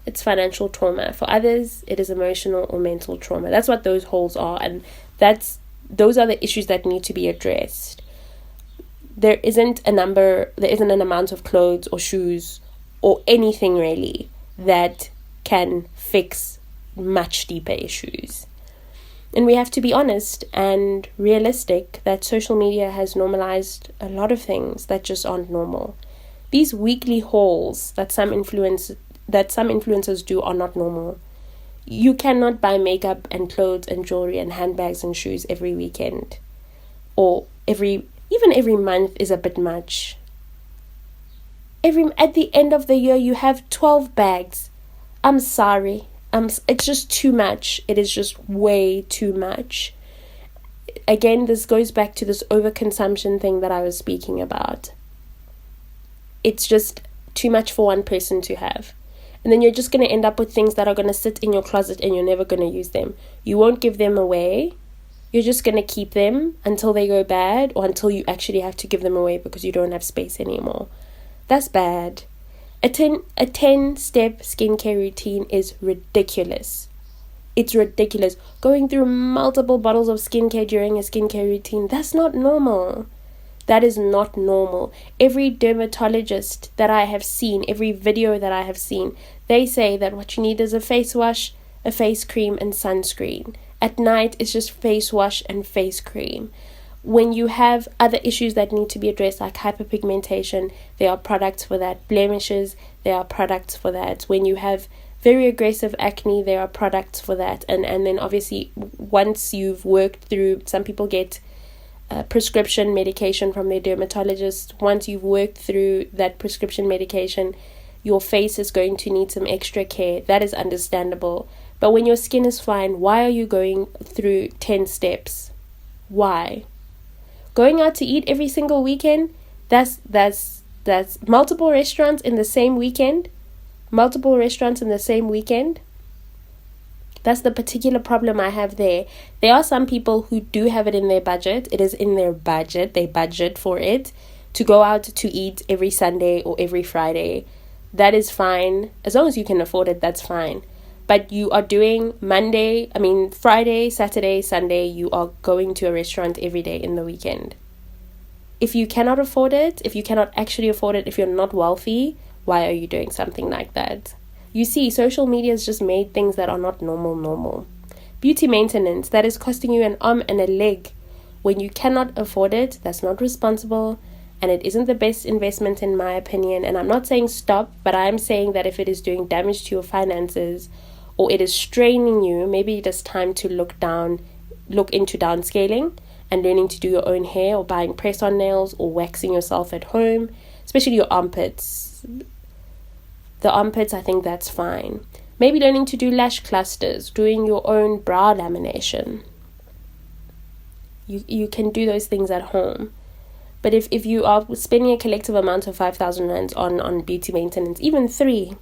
it's financial trauma. For others, it is emotional or mental trauma. That's what those holes are, and those are the issues that need to be addressed. There isn't an amount of clothes or shoes or anything really that can fix much deeper issues. And we have to be honest and realistic that social media has normalized a lot of things that just aren't normal. These weekly hauls that some influencers that some influencers do are not normal. You cannot buy makeup and clothes and jewelry and handbags and shoes every weekend, or even every month is a bit much. At the end of the year, you have 12 bags. I'm sorry. It's just too much. It is just way too much. Again, this goes back to this overconsumption thing that I was speaking about. It's just too much for one person to have. And then you're just going to end up with things that are going to sit in your closet and you're never going to use them. You won't give them away. You're just going to keep them until they go bad, or until you actually have to give them away because you don't have space anymore. That's bad. A 10-step skincare routine is ridiculous. It's ridiculous. Going through multiple bottles of skincare during a skincare routine, that's not normal. That is not normal. Every dermatologist that I have seen, every video that I have seen, they say that what you need is a face wash, a face cream, and sunscreen. At night, it's just face wash and face cream. When you have other issues that need to be addressed, like hyperpigmentation, there are products for that. Blemishes, there are products for that. When you have very aggressive acne, there are products for that. And then obviously, once you've worked through, some people get prescription medication from their dermatologist. Once you've worked through that prescription medication, your face is going to need some extra care. That is understandable. But when your skin is fine, why are you going through 10 steps? Why? Going out to eat every single weekend, that's multiple restaurants in the same weekend. That's the particular problem I have there. There are some people who do have it in their budget. It is in their budget. They budget for it to go out to eat every Sunday or every Friday. That is fine. As long as you can afford it, that's fine. But you are doing Friday, Saturday, Sunday, you are going to a restaurant every day in the weekend. If you cannot afford it, if you cannot actually afford it, if you're not wealthy, why are you doing something like that? You see, social media has just made things that are not normal. Beauty maintenance, that is costing you an arm and a leg. When you cannot afford it, that's not responsible, and it isn't the best investment in my opinion. And I'm not saying stop, but I'm saying that if it is doing damage to your finances, or it is straining you, maybe it is time to look into downscaling and learning to do your own hair, or buying press-on nails, or waxing yourself at home, especially your armpits. The armpits, I think that's fine. Maybe learning to do lash clusters, doing your own brow lamination. You can do those things at home. But if you are spending a collective amount of 5,000 rands on beauty maintenance, even 3,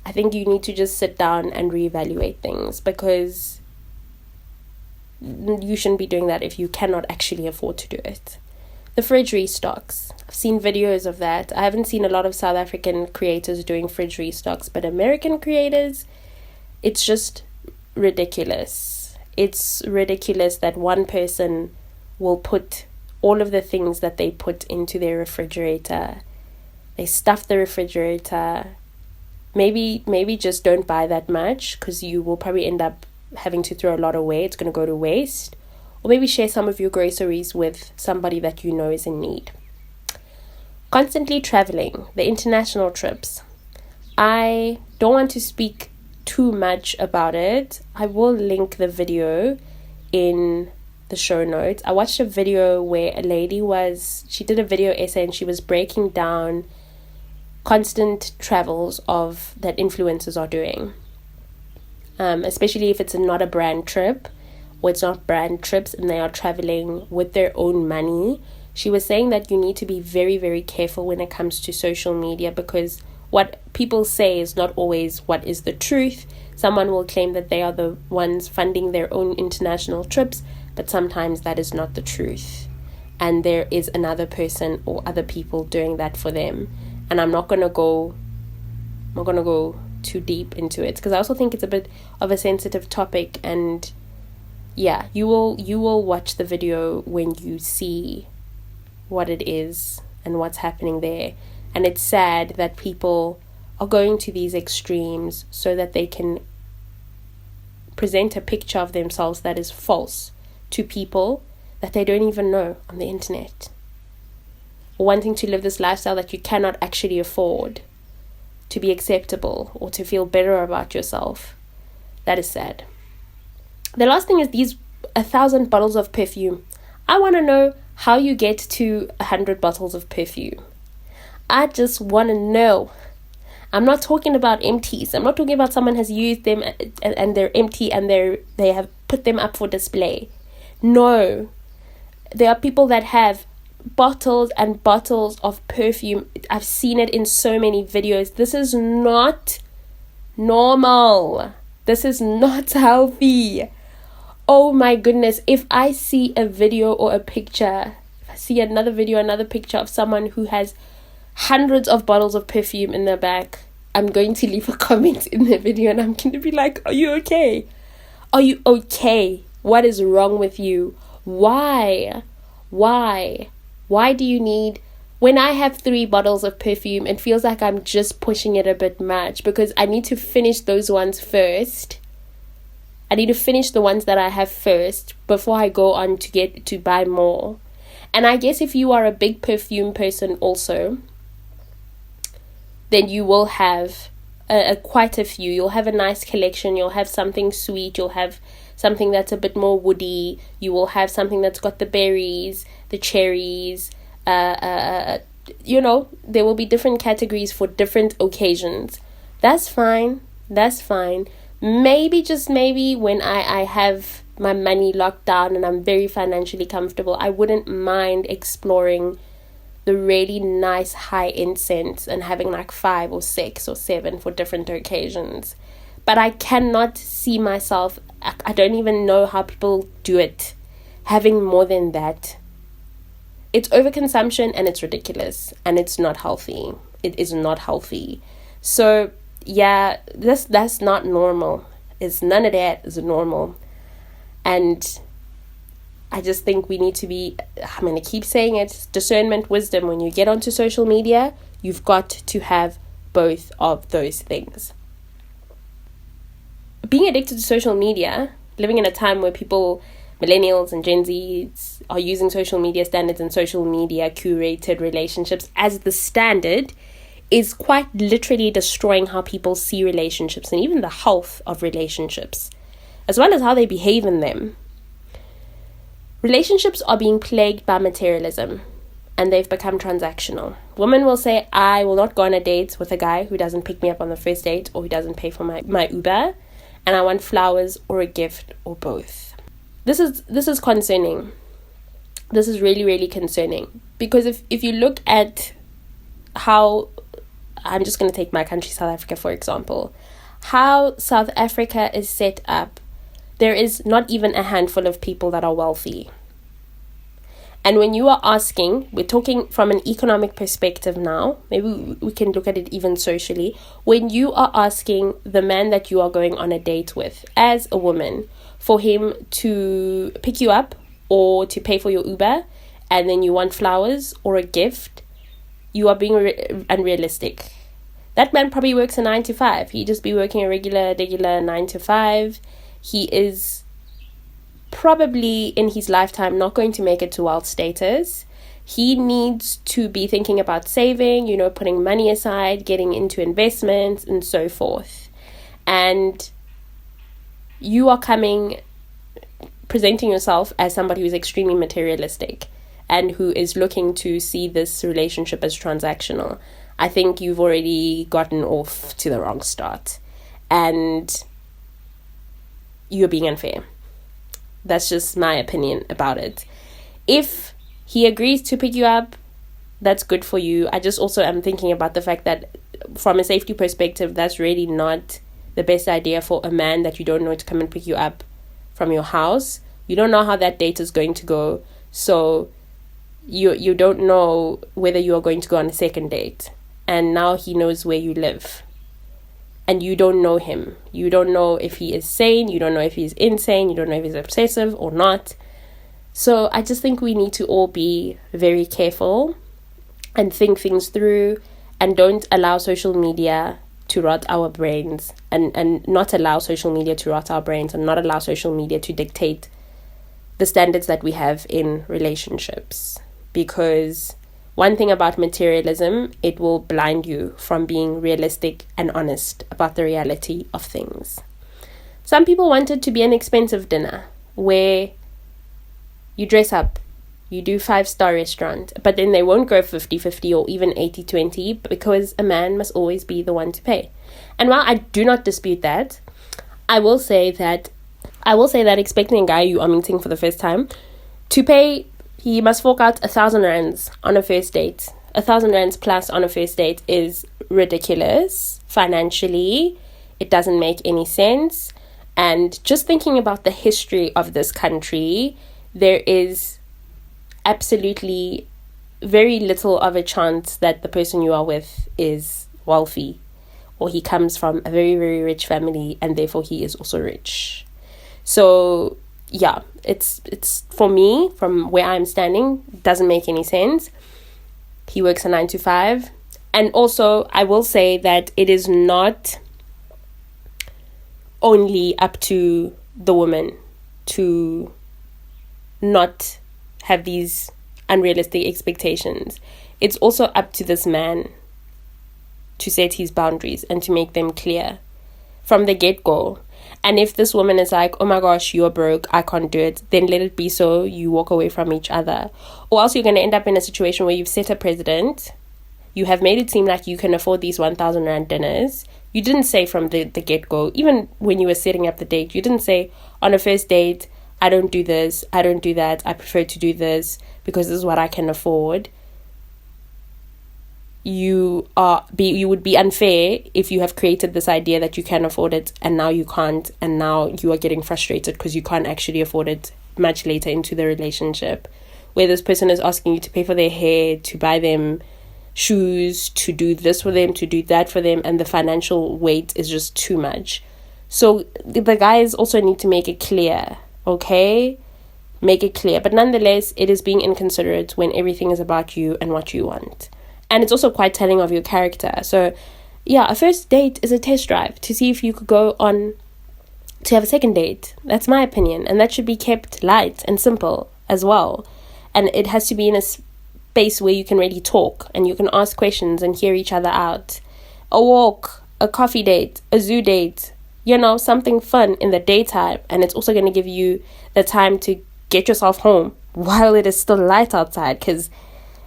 I think you need to just sit down and reevaluate things, because you shouldn't be doing that if you cannot actually afford to do it. The fridge restocks. I've seen videos of that. I haven't seen a lot of South African creators doing fridge restocks, but American creators, it's just ridiculous. It's ridiculous that one person will put all of the things that they put into their refrigerator. They stuff the refrigerator. Maybe just don't buy that much, because you will probably end up having to throw a lot away. It's going to go to waste. Or maybe share some of your groceries with somebody that you know is in need. Constantly traveling, the international trips. I don't want to speak too much about it. I will link the video in the show notes. I watched a video where a lady she did a video essay, and she was breaking down constant travels that influencers are doing. Especially if it's not a brand trip, or it's not brand trips and they are traveling with their own money. She was saying that you need to be very, very careful when it comes to social media, because what people say is not always what is the truth. Someone will claim that they are the ones funding their own international trips, but sometimes that is not the truth. And there is another person or other people doing that for them. And I'm not gonna go too deep into it, because I also think it's a bit of a sensitive topic. And yeah, you will watch the video when you see what it is and what's happening there. And it's sad that people are going to these extremes so that they can present a picture of themselves that is false to people that they don't even know on the internet, or wanting to live this lifestyle that you cannot actually afford. to be acceptable or to feel better about yourself. That is sad. The last thing is these 1,000 bottles of perfume. I want to know how you get to 100 bottles of perfume. I just want to know. I'm not talking about empties. I'm not talking about someone has used them and they're empty and they have put them up for display. No. There are people that have bottles and bottles of perfume. I've seen it in so many videos. This is not normal. This is not healthy. Oh my goodness. If I see a video or a picture, if I see another video, another picture of someone who has hundreds of bottles of perfume in their bag, I'm going to leave a comment in the video and I'm going to be like, are you okay? Are you okay? What is wrong with you? Why? Why do you need... When I have 3 bottles of perfume, it feels like I'm just pushing it a bit much because I need to finish those ones first. I need to finish the ones that I have first before I go on to buy more. And I guess if you are a big perfume person also, then you will have quite a few. You'll have a nice collection. You'll have something sweet. You'll have something that's a bit more woody. You will have something that's got the berries, the cherries. There will be different categories for different occasions. That's fine. Maybe, just maybe, when I have my money locked down and I'm very financially comfortable, I wouldn't mind exploring the really nice high-end scents and having like 5 or 6 or 7 for different occasions. But I cannot see myself, I don't even know how people do it, having more than that. It's overconsumption and it's ridiculous and it's not healthy. It is not healthy. So yeah, that's not normal. It's none of that is normal. And I just think we need to be, I'm going to keep saying it, discernment, wisdom. When you get onto social media, you've got to have both of those things. Being addicted to social media, living in a time where people, millennials and Gen Zs, are using social media standards and social media curated relationships as the standard, is quite literally destroying how people see relationships and even the health of relationships, as well as how they behave in them. Relationships are being plagued by materialism and they've become transactional. Women will say, I will not go on a date with a guy who doesn't pick me up on the first date or who doesn't pay for my Uber, and I want flowers or a gift or both. This is concerning. This is really, really concerning, because if you look at how, I'm just going to take my country, South Africa, for example, how South Africa is set up, there is not even a handful of people that are wealthy. And when you are asking, we're talking from an economic perspective now, maybe we can look at it even socially. When you are asking the man that you are going on a date with, as a woman, for him to pick you up or to pay for your Uber, and then you want flowers or a gift, you are being unrealistic. That man probably works a 9 to 5. He just be working a regular 9 to 5. He is probably in his lifetime not going to make it to wealth status. He needs to be thinking about saving, putting money aside, getting into investments and so forth. And you are presenting yourself as somebody who's extremely materialistic and who is looking to see this relationship as transactional. I think you've already gotten off to the wrong start and you're being unfair. That's just my opinion about it. If he agrees to pick you up, that's good for you. I just also am thinking about the fact that from a safety perspective, that's really not the best idea for a man that you don't know to come and pick you up from your house. You don't know how that date is going to go. So you don't know whether you are going to go on a second date. And now he knows where you live. And you don't know him. You don't know if he is sane. You don't know if he's insane. You don't know if he's obsessive or not. So I just think we need to all be very careful and think things through and don't allow social media to rot our brains and not allow social media to rot our brains and not allow social media to dictate the standards that we have in relationships. Because One thing about materialism, it will blind you from being realistic and honest about the reality of things. Some people want it to be an expensive dinner where you dress up, you do 5-star restaurant, but then they won't go 50-50 or even 80-20 because a man must always be the one to pay. And while I do not dispute that, I will say that expecting a guy you are meeting for the first time to pay, he must fork out 1,000 rands on a first date. 1,000 rands plus on a first date is ridiculous financially. It doesn't make any sense. And just thinking about the history of this country, there is absolutely very little of a chance that the person you are with is wealthy, or he comes from a very, very rich family and therefore he is also rich. So yeah, it's for me, from where I'm standing, doesn't make any sense. He works a 9 to 5. And also, I will say that it is not only up to the woman to not have these unrealistic expectations. It's also up to this man to set his boundaries and to make them clear from the get-go. And if this woman is like, oh my gosh, you're broke, I can't do it, then let it be so. You walk away from each other. Or else you're going to end up in a situation where you've set a precedent. You have made it seem like you can afford these 1,000 rand dinners. You didn't say from the get-go, even when you were setting up the date, you didn't say on a first date, I don't do this, I don't do that, I prefer to do this because this is what I can afford. You would be unfair if you have created this idea that you can afford it and now you can't, and now you are getting frustrated because you can't actually afford it much later into the relationship, where this person is asking you to pay for their hair, to buy them shoes, to do this for them, to do that for them, and the financial weight is just too much. So the guys also need to make it clear, okay? Make it clear. But nonetheless, it is being inconsiderate when everything is about you and what you want. And it's also quite telling of your character. So yeah, a first date is a test drive to see if you could go on to have a second date. That's my opinion. And that should be kept light and simple as well. And it has to be in a space where you can really talk and you can ask questions and hear each other out. A walk, a coffee date, a zoo date, something fun in the daytime. And it's also going to give you the time to get yourself home while it is still light outside, because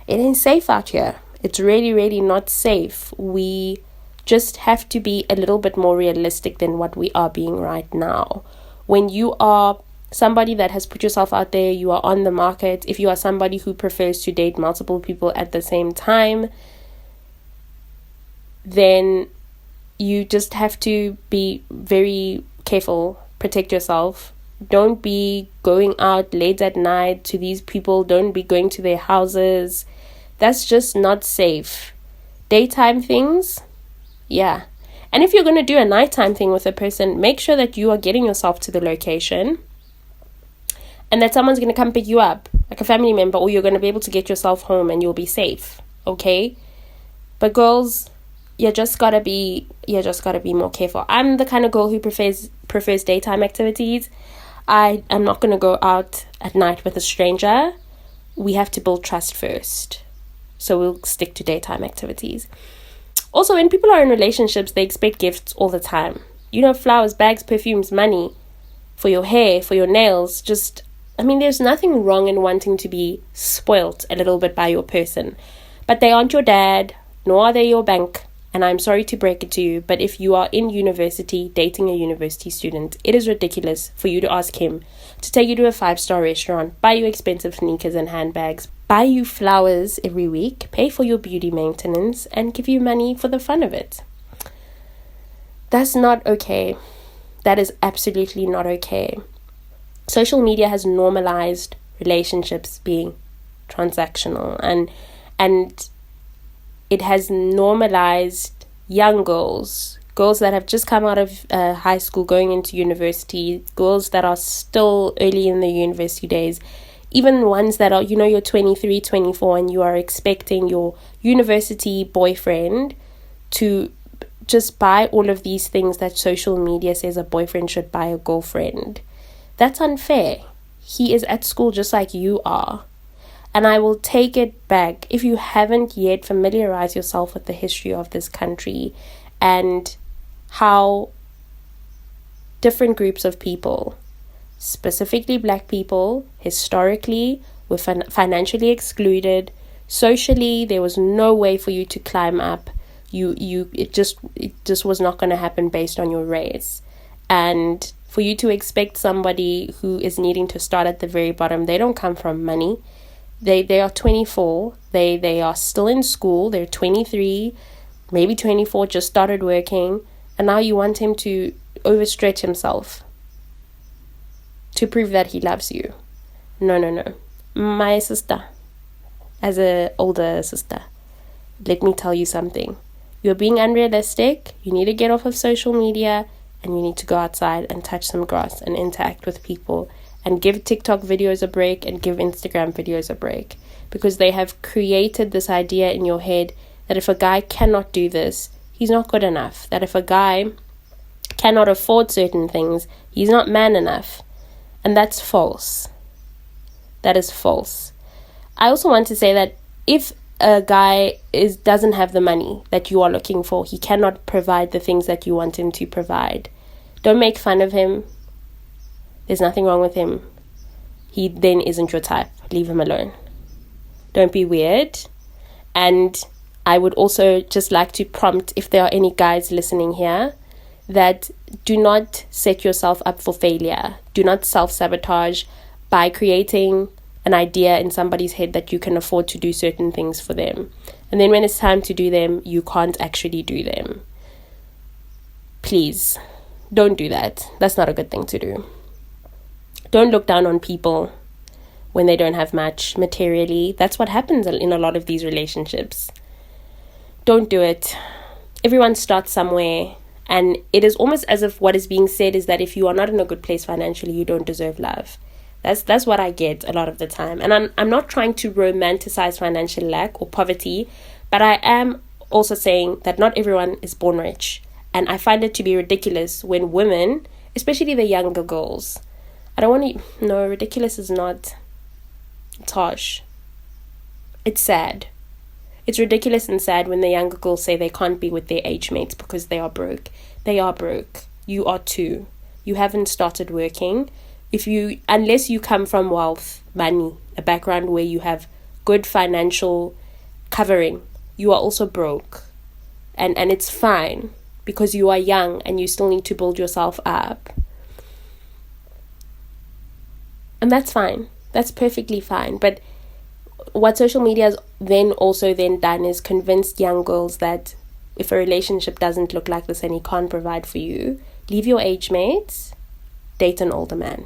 it ain't safe out here. It's really, really not safe. We just have to be a little bit more realistic than what we are being right now. When you are somebody that has put yourself out there, you are on the market, if you are somebody who prefers to date multiple people at the same time, then you just have to be very careful, protect yourself. Don't be going out late at night to these people. Don't be going to their houses. That's just not safe. Daytime things, yeah. And if you're going to do a nighttime thing with a person, make sure that you are getting yourself to the location and that someone's going to come pick you up, like a family member, or you're going to be able to get yourself home and you'll be safe, okay? But girls, you just gotta be more careful. I'm the kind of girl who prefers daytime activities. I am not going to go out at night with a stranger. We have to build trust first. So we'll stick to daytime activities. Also, when people are in relationships, they expect gifts all the time. Flowers, bags, perfumes, money for your hair, for your nails. There's nothing wrong in wanting to be spoilt a little bit by your person. But they aren't your dad, nor are they your bank. And I'm sorry to break it to you, but if you are in university, dating a university student, it is ridiculous for you to ask him to take you to a 5-star restaurant, buy you expensive sneakers and handbags, buy you flowers every week, pay for your beauty maintenance, and give you money for the fun of it. That's not okay. That is absolutely not okay. Social media has normalized relationships being transactional, and it has normalized young girls that have just come out of high school going into university, girls that are still early in their university days, even ones that are, you're 23, 24, and you are expecting your university boyfriend to just buy all of these things that social media says a boyfriend should buy a girlfriend. That's unfair. He is at school just like you are. And I will take it back. If you haven't yet familiarized yourself with the history of this country and how different groups of people, specifically Black people, historically were financially excluded. Socially, there was no way for you to climb up. It just was not going to happen based on your race. And for you to expect somebody who is needing to start at the very bottom, they don't come from money. They are 24. They are still in school. They're 23, maybe 24, just started working. And now you want him to overstretch himself to prove that he loves you. No. My sister, as an older sister, let me tell you something. You're being unrealistic. You need to get off of social media and you need to go outside and touch some grass and interact with people and give TikTok videos a break and give Instagram videos a break, because they have created this idea in your head that if a guy cannot do this, he's not good enough. That if a guy cannot afford certain things, he's not man enough. And that's false. That is false. I also want to say that if a guy doesn't have the money that you are looking for, he cannot provide the things that you want him to provide, don't make fun of him. There's nothing wrong with him. He then isn't your type. Leave him alone. Don't be weird. And I would also just like to prompt, if there are any guys listening here, that do not set yourself up for failure. Do not self-sabotage by creating an idea in somebody's head that you can afford to do certain things for them. And then when it's time to do them, you can't actually do them. Please, don't do that. That's not a good thing to do. Don't look down on people when they don't have much materially. That's what happens in a lot of these relationships. Don't do it. Everyone starts somewhere. And it is almost as if what is being said is that if you are not in a good place financially, you don't deserve love. That's what I get a lot of the time. And I'm not trying to romanticize financial lack or poverty, but I am also saying that not everyone is born rich. And I find it to be ridiculous when women, especially the younger girls, ridiculous is not, it's harsh. It's sad. It's ridiculous and sad when the younger girls say they can't be with their age mates because they are broke. They are broke. You are too. You haven't started working. Unless you come from wealth, money, a background where you have good financial covering, you are also broke. And it's fine because you are young and you still need to build yourself up. And that's fine. That's perfectly fine. But what social media has then done is convinced young girls that if a relationship doesn't look like this and he can't provide for you, leave your age mates, date an older man,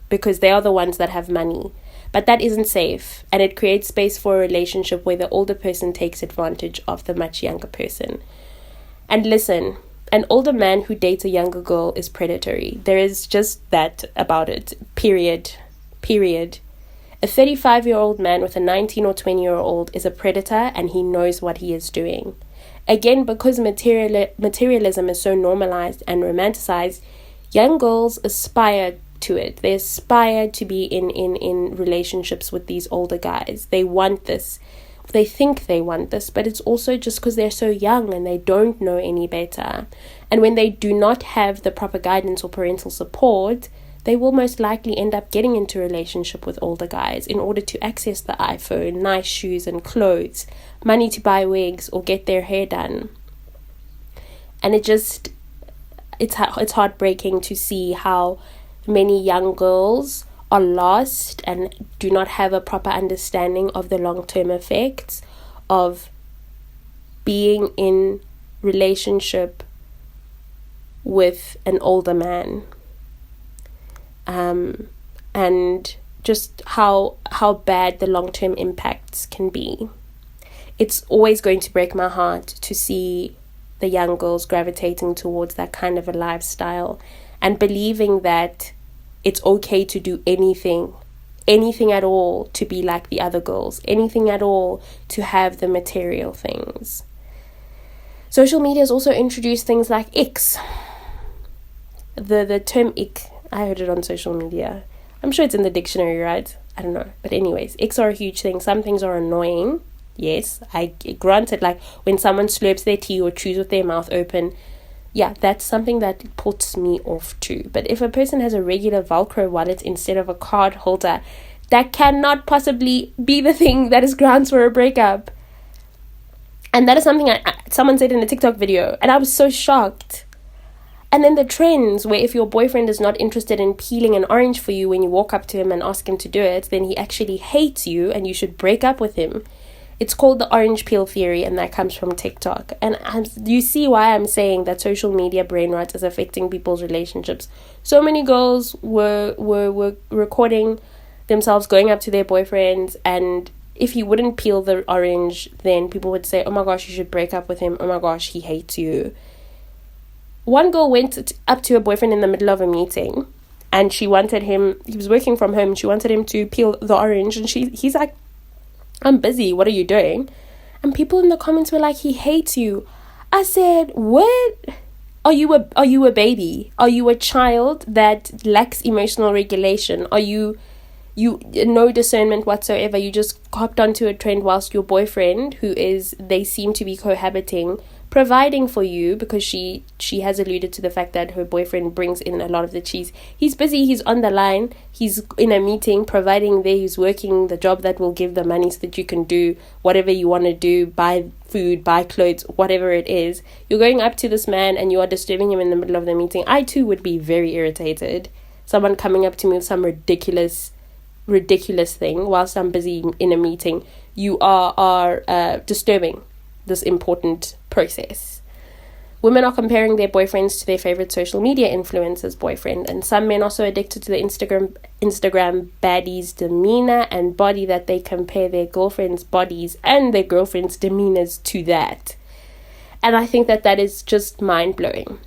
because they are the ones that have money. But that isn't safe, and it creates space for a relationship where the older person takes advantage of the much younger person. And listen, an older man who dates a younger girl is predatory. There is just that about it. Period. A 35-year-old man with a 19 or 20-year-old is a predator, and he knows what he is doing. Again, because materialism is so normalized and romanticized, young girls aspire to it. They aspire to be in relationships with these older guys. They want this. They think they want this, but it's also just because they're so young and they don't know any better. And when they do not have the proper guidance or parental support, they will most likely end up getting into a relationship with older guys in order to access the iPhone, nice shoes and clothes, money to buy wigs or get their hair done. And it's heartbreaking to see how many young girls are lost and do not have a proper understanding of the long-term effects of being in relationship with an older man. And just how bad the long-term impacts can be. It's always going to break my heart to see the young girls gravitating towards that kind of a lifestyle and believing that it's okay to do anything at all to be like the other girls, anything at all to have the material things. Social media has also introduced things like icks. The term ick, I heard it on social media. I'm sure it's in the dictionary, right? I don't know. But anyways, icks are a huge thing. Some things are annoying. Yes, I granted, like when someone slurps their tea or chews with their mouth open. Yeah, that's something that puts me off too. But if a person has a regular Velcro wallet instead of a card holder, that cannot possibly be the thing that is grounds for a breakup. And that is something someone said in a TikTok video, and I was so shocked. And then the trends where if your boyfriend is not interested in peeling an orange for you when you walk up to him and ask him to do it, then he actually hates you and you should break up with him. It's called the orange peel theory, and that comes from TikTok. And you see why I'm saying that social media brain rot is affecting people's relationships. So many girls were recording themselves going up to their boyfriends, and if he wouldn't peel the orange, then people would say, oh my gosh, you should break up with him. Oh my gosh, he hates you. One girl went up to her boyfriend in the middle of a meeting, and she wanted him, he was working from home, she wanted him to peel the orange, and he's like, I'm busy, what are you doing? And people in the comments were like, he hates you. I said, what? Are you a baby? Are you a child that lacks emotional regulation? Are you no discernment whatsoever? You just hopped onto a trend whilst your boyfriend, they seem to be cohabiting, providing for you, because she has alluded to the fact that her boyfriend brings in a lot of the cheese. He's busy, he's on the line, he's in a meeting, providing there, he's working the job that will give the money so that you can do whatever you want to do, buy food, buy clothes, whatever it is. You're going up to this man and you are disturbing him in the middle of the meeting. I too would be very irritated. Someone coming up to me with some ridiculous thing whilst I'm busy in a meeting. You are disturbing this important process. Women are comparing their boyfriends to their favorite social media influencer's boyfriend, and some men are so addicted to the Instagram baddies' demeanor and body that they compare their girlfriends' bodies and their girlfriends' demeanors to that. And I think that is just mind-blowing.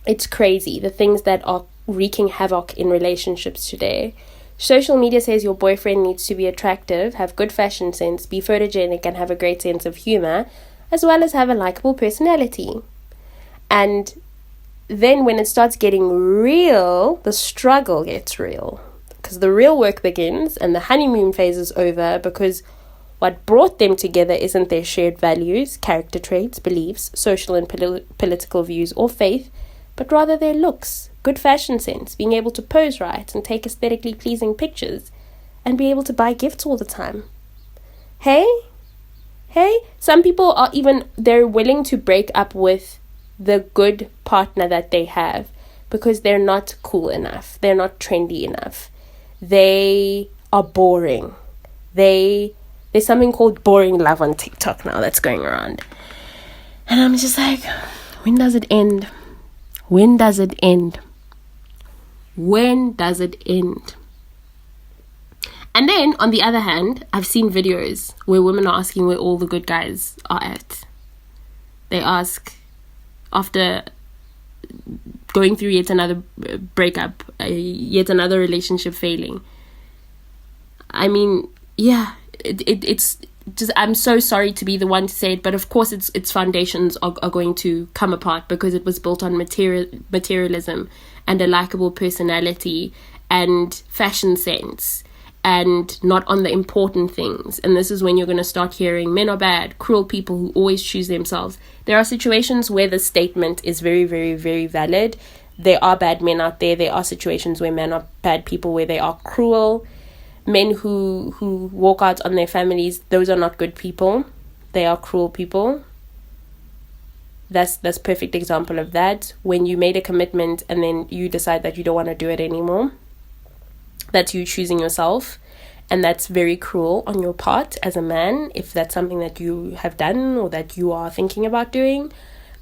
It's crazy, the things that are wreaking havoc in relationships today. Social media says your boyfriend needs to be attractive, have good fashion sense, be photogenic, and have a great sense of humor, as well as have a likable personality. And then when it starts getting real, the struggle gets real. Because the real work begins and the honeymoon phase is over, because what brought them together isn't their shared values, character traits, beliefs, social and political views, or faith, but rather their looks, good fashion sense, being able to pose right and take aesthetically pleasing pictures, and be able to buy gifts all the time. Hey, some people are they're willing to break up with the good partner that they have because they're not cool enough. They're not trendy enough. They are boring. There's something called boring love on TikTok now that's going around. And I'm just like, when does it end? When does it end? When does it end? And then, on the other hand, I've seen videos where women are asking where all the good guys are at. They ask, after going through yet another breakup, yet another relationship failing. I mean, yeah, it's just, I'm so sorry to be the one to say it, but of course its foundations are going to come apart because it was built on materialism and a likable personality and fashion sense, and not on the important things. And this is when you're going to start hearing men are bad, cruel people who always choose themselves. There are situations where the statement is very, very, very valid. There are bad men out there. There are situations where men are bad people, where they are cruel. Men who walk out on their families, those are not good people. They are cruel people. That's perfect example of that. When you made a commitment and then you decide that you don't want to do it anymore. That's you choosing yourself, and that's very cruel on your part as a man, if that's something that you have done or that you are thinking about doing.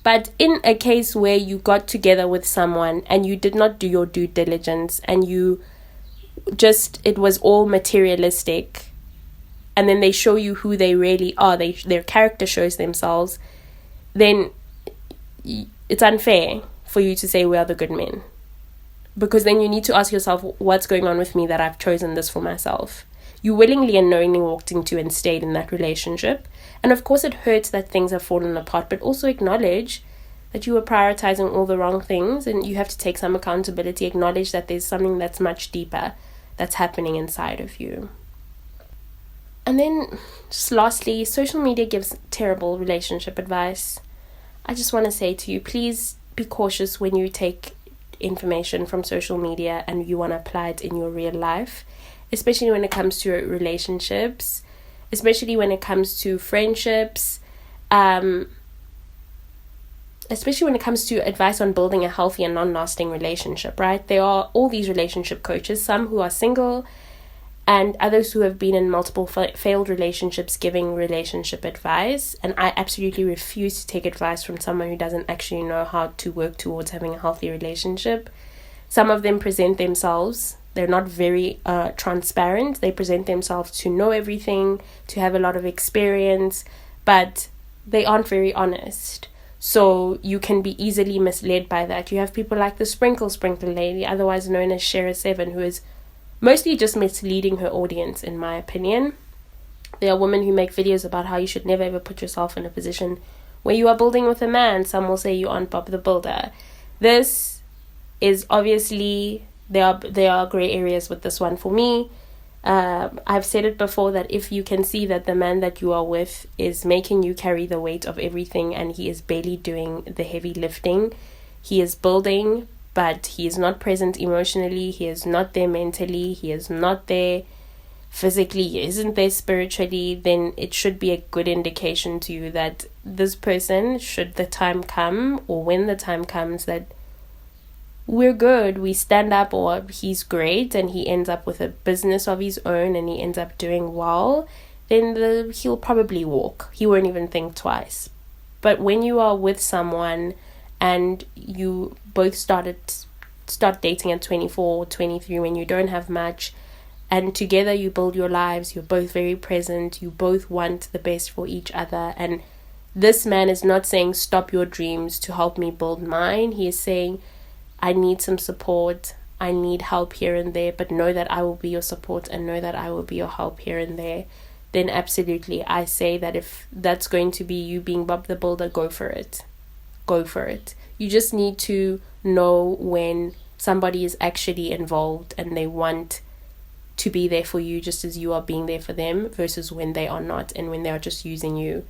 But in a case where you got together with someone and you did not do your due diligence, and it was all materialistic, and then they show you who they really are, their character shows themselves, then it's unfair for you to say we are the good men. Because then you need to ask yourself, what's going on with me that I've chosen this for myself? You willingly and knowingly walked into and stayed in that relationship. And of course it hurts that things have fallen apart, but also acknowledge that you were prioritizing all the wrong things, and you have to take some accountability, acknowledge that there's something that's much deeper that's happening inside of you. And then, just lastly, social media gives terrible relationship advice. I just want to say to you, please be cautious when you take information from social media and you want to apply it in your real life, especially when it comes to relationships, especially when it comes to friendships, especially when it comes to advice on building a healthy and non-lasting relationship, right? There are all these relationship coaches, some who are single and others who have been in multiple failed relationships giving relationship advice. And I absolutely refuse to take advice from someone who doesn't actually know how to work towards having a healthy relationship. Some of them present themselves. They're not very transparent. They present themselves to know everything, to have a lot of experience, but they aren't very honest. So you can be easily misled by that. You have people like the Sprinkle Lady, otherwise known as Shara7, who is mostly just misleading her audience, in my opinion. There are women who make videos about how you should never ever put yourself in a position where you are building with a man. Some will say you aren't Bob the Builder. This is obviously, there are grey areas with this one for me. I've said it before that if you can see that the man that you are with is making you carry the weight of everything and he is barely doing the heavy lifting, he is building, but he is not present emotionally, he is not there mentally, he is not there physically, he isn't there spiritually, then it should be a good indication to you that this person, should the time come or when the time comes that we're good, we stand up, or he's great and he ends up with a business of his own and he ends up doing well, then he'll probably walk. He won't even think twice. But when you are with someone and you both start dating at 24 or 23 when you don't have much, and together you build your lives, you're both very present, you both want the best for each other, and this man is not saying stop your dreams to help me build mine. He is saying I need some support, I need help here and there, but know that I will be your support and know that I will be your help here and there. Then absolutely, I say that if that's going to be you being Bob the Builder, go for it. Go for it. You just need to know when somebody is actually involved and they want to be there for you just as you are being there for them, versus when they are not and when they are just using you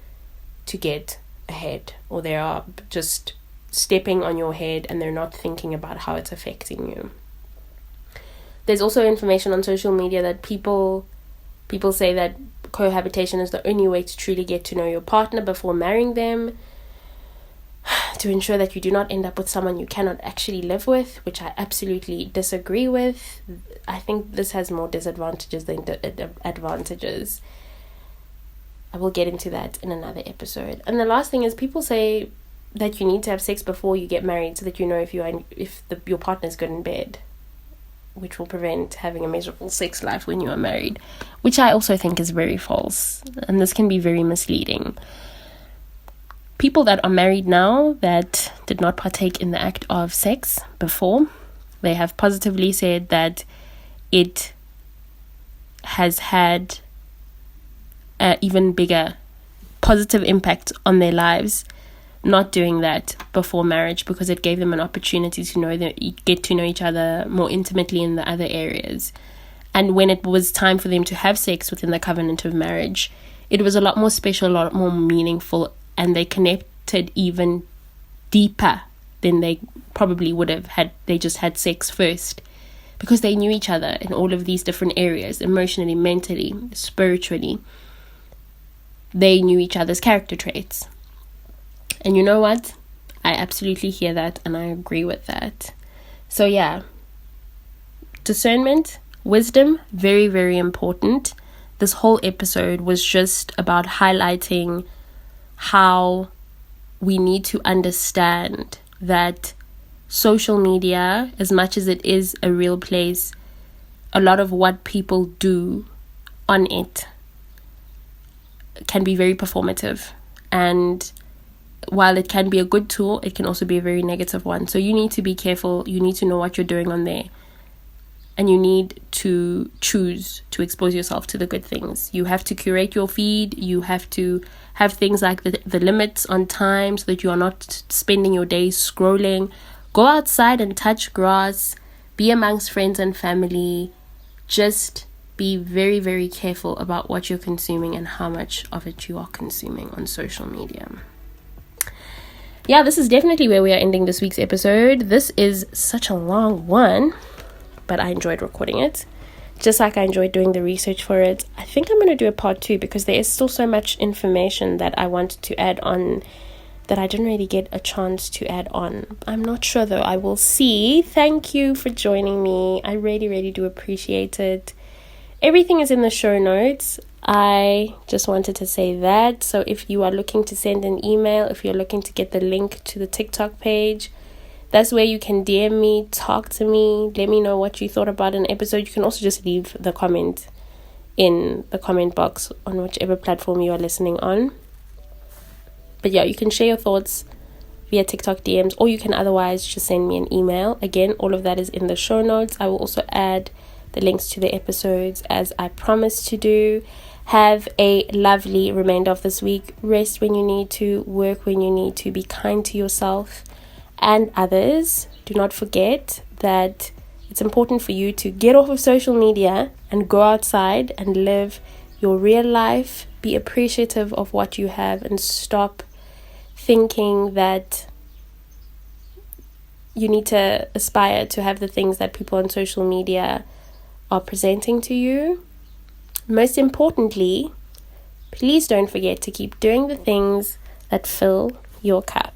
to get ahead, or they are just stepping on your head and they're not thinking about how it's affecting you. There's also information on social media that people say that cohabitation is the only way to truly get to know your partner before marrying them, to ensure that you do not end up with someone you cannot actually live with, which I absolutely disagree with. I think this has more disadvantages than advantages. I will get into that in another episode. And the last thing is, people say that you need to have sex before you get married so that you know if your partner is good in bed, which will prevent having a miserable sex life when you are married, which I also think is very false, and this can be very misleading. People that are married now that did not partake in the act of sex before, they have positively said that it has had an even bigger positive impact on their lives not doing that before marriage, because it gave them an opportunity to get to know each other more intimately in the other areas. And when it was time for them to have sex within the covenant of marriage, it was a lot more special, a lot more meaningful, and they connected even deeper than they probably would have had they just had sex first, because they knew each other in all of these different areas, emotionally, mentally, spiritually. They knew each other's character traits. And you know what? I absolutely hear that and I agree with that. So yeah, discernment, wisdom, very, very important. This whole episode was just about highlighting how we need to understand that social media, as much as it is a real place, a lot of what people do on it can be very performative. And while it can be a good tool, it can also be a very negative one. So you need to be careful. You need to know what you're doing on there. And you need to choose to expose yourself to the good things. You have to curate your feed. You have to have things like the limits on time so that you are not spending your days scrolling. Go outside and touch grass. Be amongst friends and family. Just be very, very careful about what you're consuming and how much of it you are consuming on social media. Yeah, this is definitely where we are ending this week's episode. This is such a long one, but I enjoyed recording it. Just like I enjoyed doing the research for it. I think I'm going to do a part 2 because there is still so much information that I wanted to add on that I didn't really get a chance to add on. I'm not sure though. I will see. Thank you for joining me. I really, really do appreciate it. Everything is in the show notes. I just wanted to say that. So if you are looking to send an email, if you're looking to get the link to the TikTok page, that's where you can DM me, talk to me, let me know what you thought about an episode. You can also just leave the comment in the comment box on whichever platform you are listening on. But yeah, you can share your thoughts via TikTok DMs, or you can otherwise just send me an email. Again, all of that is in the show notes. I will also add the links to the episodes as I promised to do. Have a lovely remainder of this week. Rest when you need to, work when you need to, be kind to yourself and others. Do not forget that it's important for you to get off of social media and go outside and live your real life. Be appreciative of what you have and stop thinking that you need to aspire to have the things that people on social media are presenting to you. Most importantly, please don't forget to keep doing the things that fill your cup.